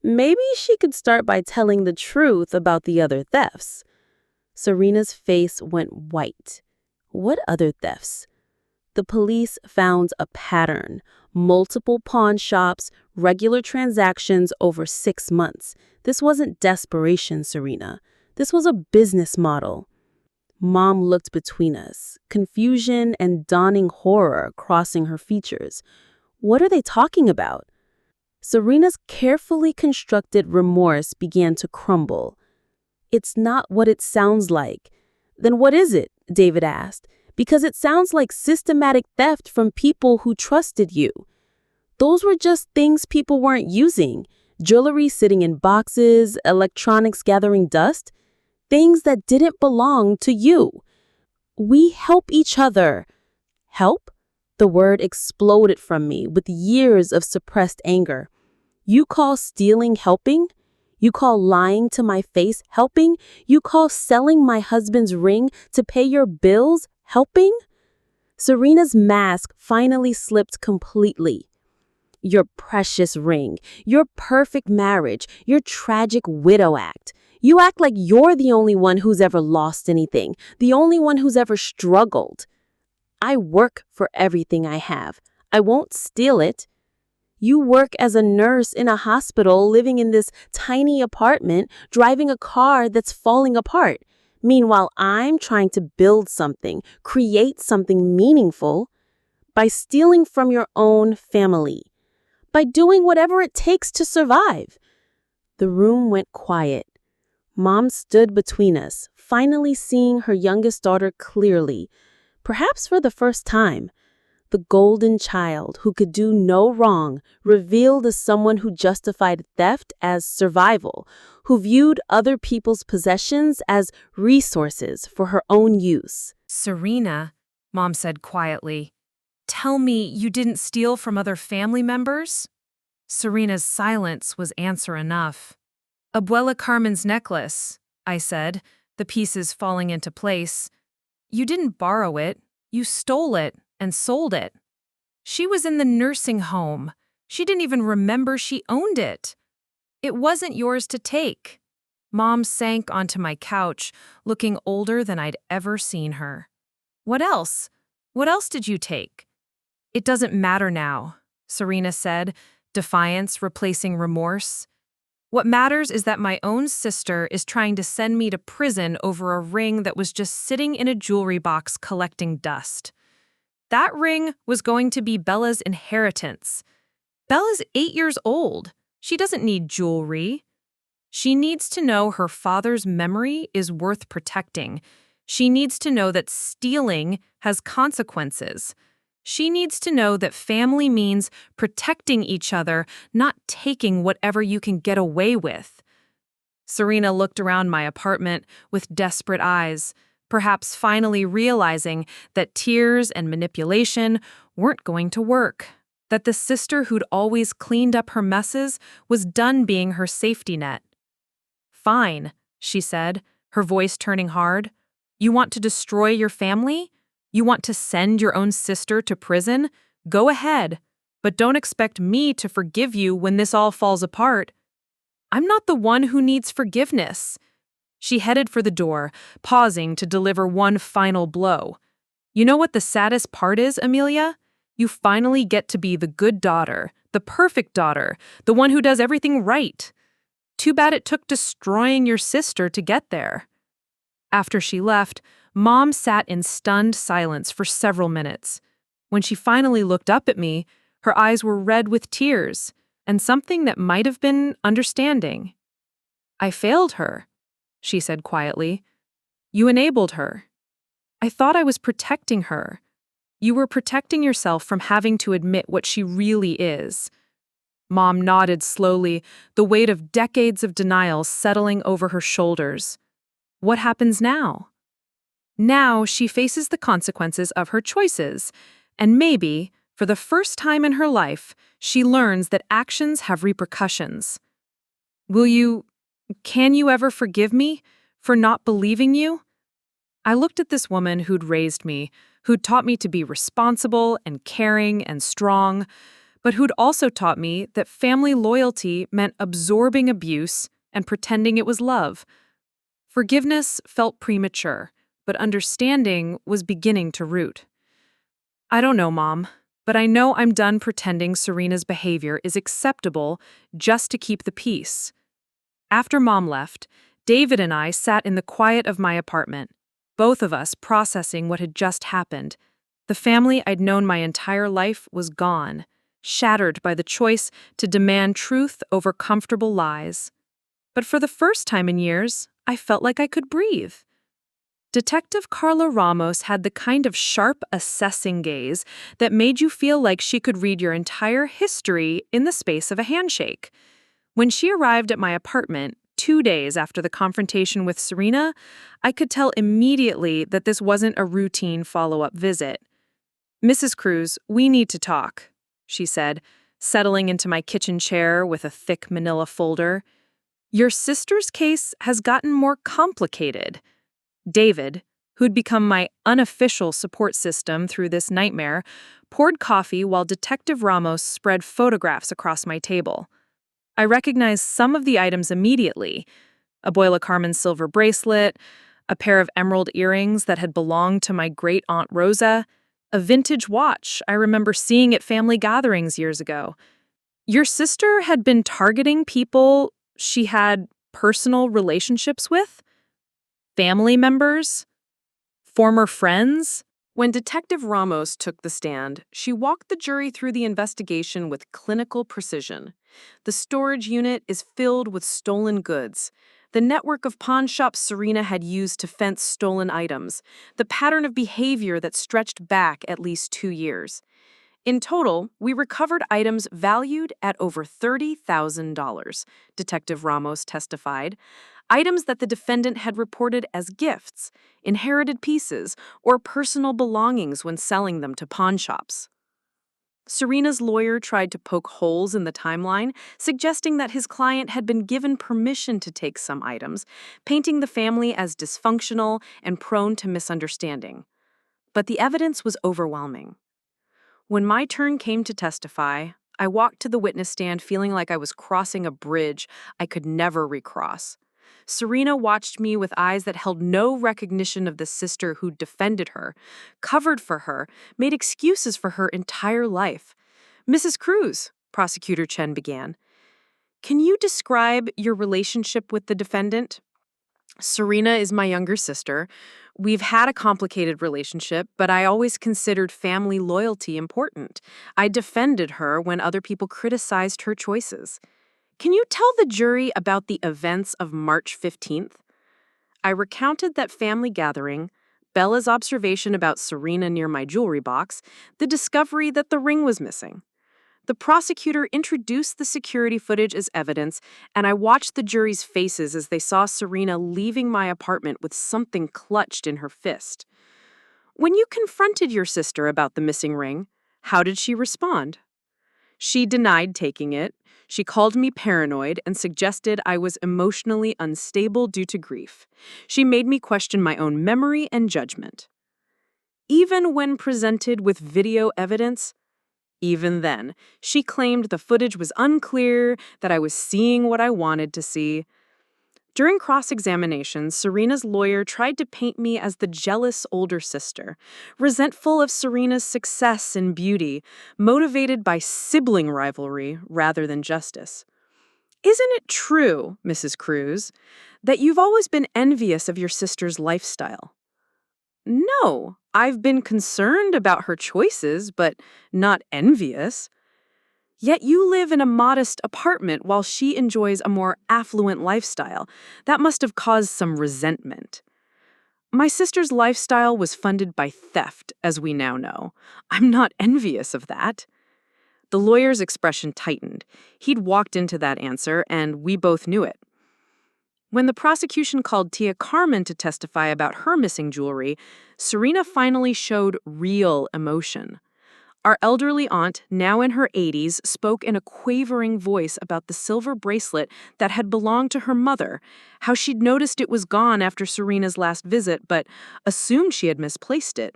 Maybe she could start by telling the truth about the other thefts. Serena's face went white. What other thefts? The police found a pattern. Multiple pawn shops, regular transactions over 6 months. This wasn't desperation, Serena. This was a business model. Mom looked between us, confusion and dawning horror crossing her features. What are they talking about? Serena's carefully constructed remorse began to crumble. It's not what it sounds like. Then what is it? David asked. Because it sounds like systematic theft from people who trusted you. Those were just things people weren't using. Jewelry sitting in boxes, electronics gathering dust. Things that didn't belong to you. We help each other. Help? The word exploded from me with years of suppressed anger. You call stealing helping? You call lying to my face helping? You call selling my husband's ring to pay your bills helping? Serena's mask finally slipped completely. Your precious ring, your perfect marriage, your tragic widow act. You act like you're the only one who's ever lost anything, the only one who's ever struggled. I work for everything I have. I won't steal it. You work as a nurse in a hospital, living in this tiny apartment, driving a car that's falling apart. Meanwhile, I'm trying to build something, create something meaningful by stealing from your own family, by doing whatever it takes to survive. The room went quiet. Mom stood between us, finally seeing her youngest daughter clearly, perhaps for the first time. The golden child who could do no wrong, revealed as someone who justified theft as survival, who viewed other people's possessions as resources for her own use. Serena, Mom said quietly, tell me you didn't steal from other family members? Serena's silence was answer enough. Abuela Carmen's necklace, I said, the pieces falling into place. You didn't borrow it, you stole it and sold it. She was in the nursing home. She didn't even remember she owned it. It wasn't yours to take. Mom sank onto my couch, looking older than I'd ever seen her. What else? What else did you take? It doesn't matter now, Serena said, defiance replacing remorse. What matters is that my own sister is trying to send me to prison over a ring that was just sitting in a jewelry box collecting dust. That ring was going to be Bella's inheritance. Bella's 8 years old. She doesn't need jewelry. She needs to know her father's memory is worth protecting. She needs to know that stealing has consequences. She needs to know that family means protecting each other, not taking whatever you can get away with. Serena looked around my apartment with desperate eyes, perhaps finally realizing that tears and manipulation weren't going to work, that the sister who'd always cleaned up her messes was done being her safety net. Fine, she said, her voice turning hard. You want to destroy your family? You want to send your own sister to prison? Go ahead, but don't expect me to forgive you when this all falls apart. I'm not the one who needs forgiveness. She headed for the door, pausing to deliver one final blow. You know what the saddest part is, Amelia? You finally get to be the good daughter, the perfect daughter, the one who does everything right. Too bad it took destroying your sister to get there. After she left, Mom sat in stunned silence for several minutes. When she finally looked up at me, her eyes were red with tears and something that might have been understanding. I failed her, she said quietly. You enabled her. I thought I was protecting her. You were protecting yourself from having to admit what she really is. Mom nodded slowly, the weight of decades of denial settling over her shoulders. What happens now? Now she faces the consequences of her choices, and maybe, for the first time in her life, she learns that actions have repercussions. Can you ever forgive me for not believing you? I looked at this woman who'd raised me, who'd taught me to be responsible and caring and strong, but who'd also taught me that family loyalty meant absorbing abuse and pretending it was love. Forgiveness felt premature, but understanding was beginning to root. I don't know, Mom, but I know I'm done pretending Serena's behavior is acceptable just to keep the peace. After Mom left, David and I sat in the quiet of my apartment, both of us processing what had just happened. The family I'd known my entire life was gone, shattered by the choice to demand truth over comfortable lies. But for the first time in years, I felt like I could breathe. Detective Carla Ramos had the kind of sharp, assessing gaze that made you feel like she could read your entire history in the space of a handshake. When she arrived at my apartment 2 days after the confrontation with Serena, I could tell immediately that this wasn't a routine follow-up visit. Mrs. Cruz, we need to talk, she said, settling into my kitchen chair with a thick manila folder. Your sister's case has gotten more complicated. David, who'd become my unofficial support system through this nightmare, poured coffee while Detective Ramos spread photographs across my table. I recognized some of the items immediately: Abuela Carmen's silver bracelet, a pair of emerald earrings that had belonged to my great-aunt Rosa, a vintage watch I remember seeing at family gatherings years ago. Your sister had been targeting people she had personal relationships with? Family members? Former friends? When Detective Ramos took the stand, she walked the jury through the investigation with clinical precision. The storage unit is filled with stolen goods. The network of pawn shops Serena had used to fence stolen items. The pattern of behavior that stretched back at least 2 years. In total, we recovered items valued at over $30,000, Detective Ramos testified. Items that the defendant had reported as gifts, inherited pieces, or personal belongings when selling them to pawn shops. Serena's lawyer tried to poke holes in the timeline, suggesting that his client had been given permission to take some items, painting the family as dysfunctional and prone to misunderstanding. But the evidence was overwhelming. When my turn came to testify, I walked to the witness stand feeling like I was crossing a bridge I could never recross. Serena watched me with eyes that held no recognition of the sister who defended her, covered for her, made excuses for her entire life. "Mrs. Cruz," Prosecutor Chen began, "can you describe your relationship with the defendant?" "Serena is my younger sister. We've had a complicated relationship, but I always considered family loyalty important. I defended her when other people criticized her choices." "Can you tell the jury about the events of March 15th? I recounted that family gathering, Bella's observation about Serena near my jewelry box, the discovery that the ring was missing. The prosecutor introduced the security footage as evidence, and I watched the jury's faces as they saw Serena leaving my apartment with something clutched in her fist. When you confronted your sister about the missing ring, how did she respond?" "She denied taking it. She called me paranoid and suggested I was emotionally unstable due to grief. She made me question my own memory and judgment." "Even when presented with video evidence?" "Even then, she claimed the footage was unclear, that I was seeing what I wanted to see." During cross-examination, Serena's lawyer tried to paint me as the jealous older sister, resentful of Serena's success and beauty, motivated by sibling rivalry rather than justice. "Isn't it true, Mrs. Cruz, that you've always been envious of your sister's lifestyle?" "No, I've been concerned about her choices, but not envious." "Yet you live in a modest apartment while she enjoys a more affluent lifestyle. That must have caused some resentment." "My sister's lifestyle was funded by theft, as we now know. I'm not envious of that." The lawyer's expression tightened. He'd walked into that answer, and we both knew it. When the prosecution called Tia Carmen to testify about her missing jewelry, Serena finally showed real emotion. Our elderly aunt, now in her 80s, spoke in a quavering voice about the silver bracelet that had belonged to her mother, how she'd noticed it was gone after Serena's last visit, but assumed she had misplaced it.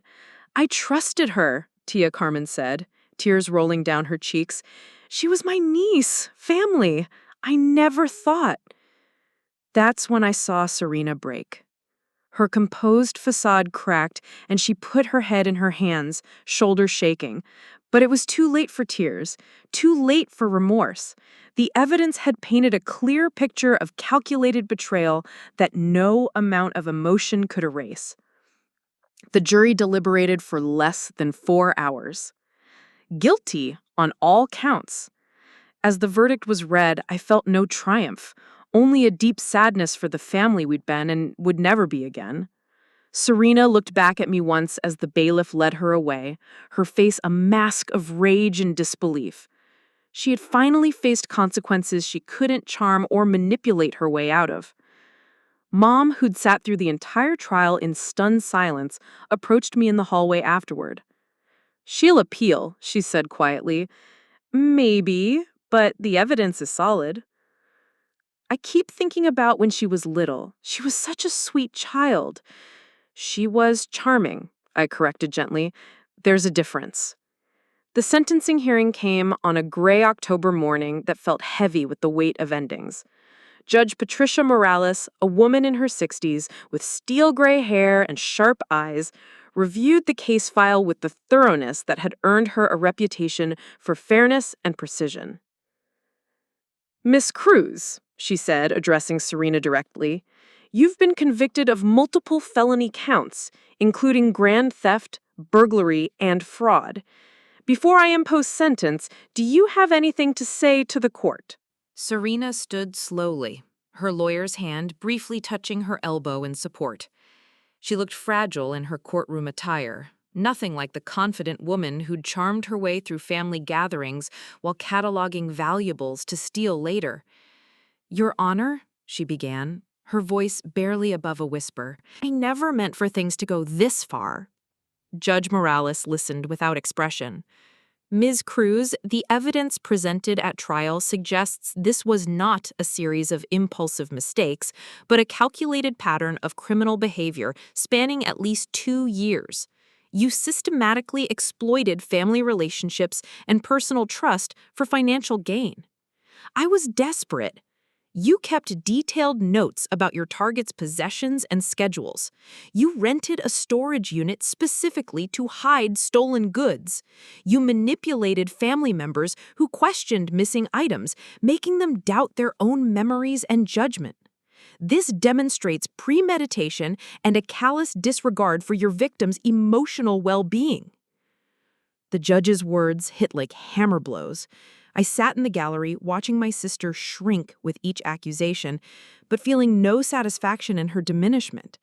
"I trusted her," Tia Carmen said, tears rolling down her cheeks. "She was my niece, family. I never thought." That's when I saw Serena break. Her composed facade cracked, and she put her head in her hands, shoulders shaking. But it was too late for tears, too late for remorse. The evidence had painted a clear picture of calculated betrayal that no amount of emotion could erase. The jury deliberated for less than 4 hours. Guilty on all counts. As the verdict was read, I felt no triumph, only a deep sadness for the family we'd been and would never be again. Serena looked back at me once as the bailiff led her away, her face a mask of rage and disbelief. She had finally faced consequences she couldn't charm or manipulate her way out of. Mom, who'd sat through the entire trial in stunned silence, approached me in the hallway afterward. "She'll appeal," she said quietly. "Maybe, but the evidence is solid." I keep thinking about when she was little. She was such a sweet child. "She was charming," I corrected gently. "There's a difference." The sentencing hearing came on a gray October morning that felt heavy with the weight of endings. Judge Patricia Morales, a woman in her 60s with steel gray hair and sharp eyes, reviewed the case file with the thoroughness that had earned her a reputation for fairness and precision. "Miss Cruz," she said, addressing Serena directly, "you've been convicted of multiple felony counts, including grand theft, burglary, and fraud. Before I impose sentence, do you have anything to say to the court?" Serena stood slowly, her lawyer's hand briefly touching her elbow in support. She looked fragile in her courtroom attire, nothing like the confident woman who'd charmed her way through family gatherings while cataloging valuables to steal later. "Your Honor," she began, her voice barely above a whisper, "I never meant for things to go this far." Judge Morales listened without expression. Ms. Cruz, the evidence presented at trial suggests this was not a series of impulsive mistakes, but a calculated pattern of criminal behavior spanning at least 2 years. You systematically exploited family relationships and personal trust for financial gain. I was desperate. You kept detailed notes about your target's possessions and schedules. You rented a storage unit specifically to hide stolen goods. You manipulated family members who questioned missing items, making them doubt their own memories and judgment. This demonstrates premeditation and a callous disregard for your victim's emotional well-being. The judge's words hit like hammer blows. I sat in the gallery watching my sister shrink with each accusation, but feeling no satisfaction in her diminishment.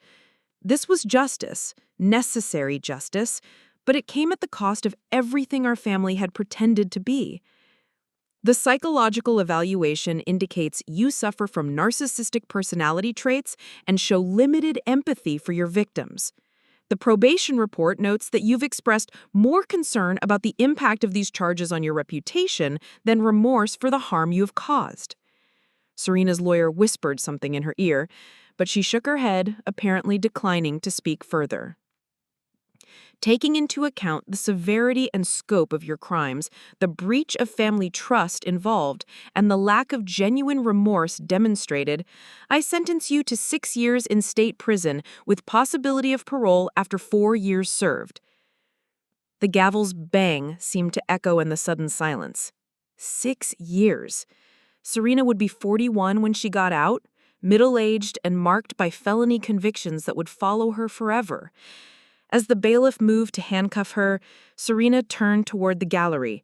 This was justice, necessary justice, but it came at the cost of everything our family had pretended to be. The psychological evaluation indicates you suffer from narcissistic personality traits and show limited empathy for your victims. The probation report notes that you've expressed more concern about the impact of these charges on your reputation than remorse for the harm you have caused. Serena's lawyer whispered something in her ear, but she shook her head, apparently declining to speak further. Taking into account the severity and scope of your crimes, the breach of family trust involved, and the lack of genuine remorse demonstrated, I sentence you to 6 years in state prison with possibility of parole after 4 years served. The gavel's bang seemed to echo in the sudden silence. 6 years. Serena would be 41 when she got out, middle-aged and marked by felony convictions that would follow her forever. As the bailiff moved to handcuff her, Serena turned toward the gallery.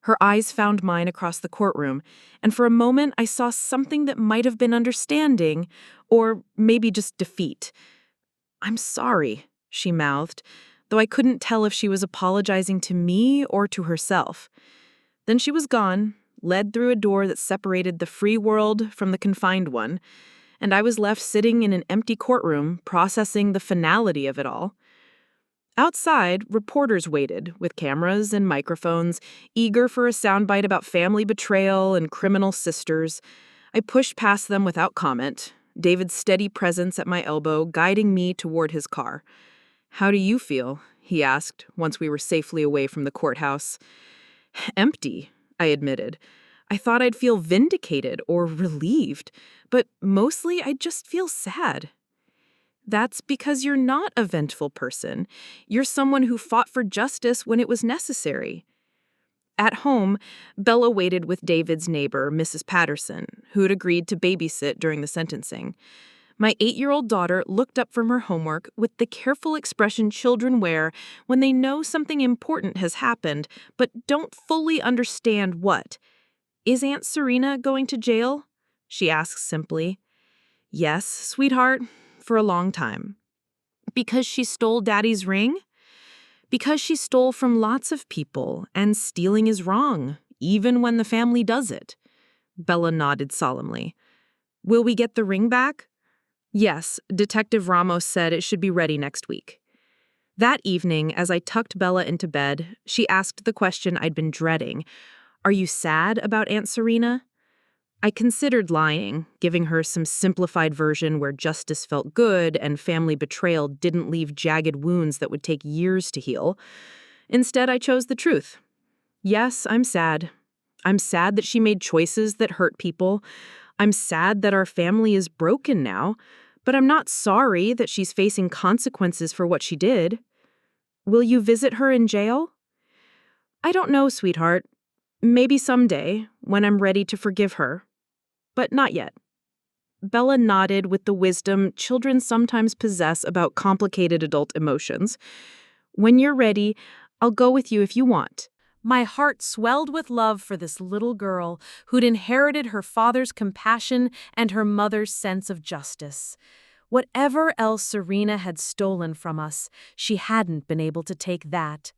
Her eyes found mine across the courtroom, and for a moment I saw something that might have been understanding, or maybe just defeat. "I'm sorry," she mouthed, though I couldn't tell if she was apologizing to me or to herself. Then she was gone, led through a door that separated the free world from the confined one, and I was left sitting in an empty courtroom, processing the finality of it all. Outside, reporters waited, with cameras and microphones, eager for a soundbite about family betrayal and criminal sisters. I pushed past them without comment, David's steady presence at my elbow guiding me toward his car. "How do you feel?" he asked, once we were safely away from the courthouse. "Empty," I admitted. I thought I'd feel vindicated or relieved, but mostly I just feel sad. "That's because you're not a vengeful person. You're someone who fought for justice when it was necessary." At home, Bella waited with David's neighbor, Mrs. Patterson, who had agreed to babysit during the sentencing. My 8-year-old daughter looked up from her homework with the careful expression children wear when they know something important has happened, but don't fully understand what. "Is Aunt Serena going to jail?" she asked simply. "Yes, sweetheart. For a long time." "Because she stole Daddy's ring?" "Because she stole from lots of people, and stealing is wrong, even when the family does it." Bella nodded solemnly. "Will we get the ring back?" "Yes, Detective Ramos said it should be ready next week." That evening, as I tucked Bella into bed, she asked the question I'd been dreading. "Are you sad about Aunt Serena?" I considered lying, giving her some simplified version where justice felt good and family betrayal didn't leave jagged wounds that would take years to heal. Instead, I chose the truth. Yes, I'm sad. I'm sad that she made choices that hurt people. I'm sad that our family is broken now, but I'm not sorry that she's facing consequences for what she did. "Will you visit her in jail?" "I don't know, sweetheart. Maybe someday, when I'm ready to forgive her. But not yet." Bella nodded with the wisdom children sometimes possess about complicated adult emotions. "When you're ready, I'll go with you if you want." My heart swelled with love for this little girl who'd inherited her father's compassion and her mother's sense of justice. Whatever else Serena had stolen from us, she hadn't been able to take that.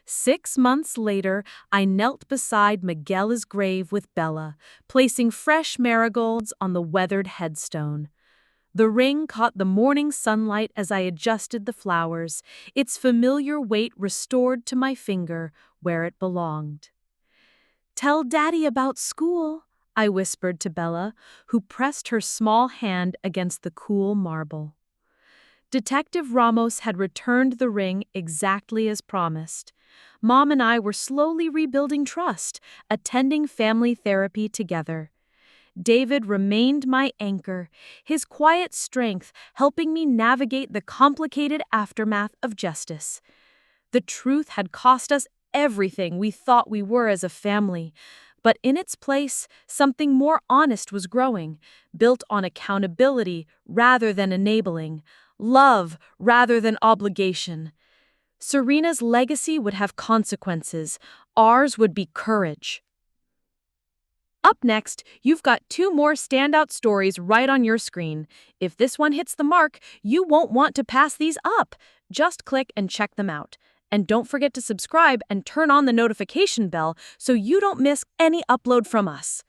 6 months later, I knelt beside Miguel's grave with Bella, placing fresh marigolds on the weathered headstone. The ring caught the morning sunlight as I adjusted the flowers, its familiar weight restored to my finger where it belonged. "Tell Daddy about school," I whispered to Bella, who pressed her small hand against the cool marble. Detective Ramos had returned the ring exactly as promised. Mom and I were slowly rebuilding trust, attending family therapy together. David remained my anchor, his quiet strength helping me navigate the complicated aftermath of justice. The truth had cost us everything we thought we were as a family, but in its place, something more honest was growing, built on accountability rather than enabling, love rather than obligation. Serena's legacy would have consequences. Ours would be courage. Up next, you've got 2 more standout stories right on your screen. If this one hits the mark, you won't want to pass these up. Just click and check them out. And don't forget to subscribe and turn on the notification bell so you don't miss any upload from us.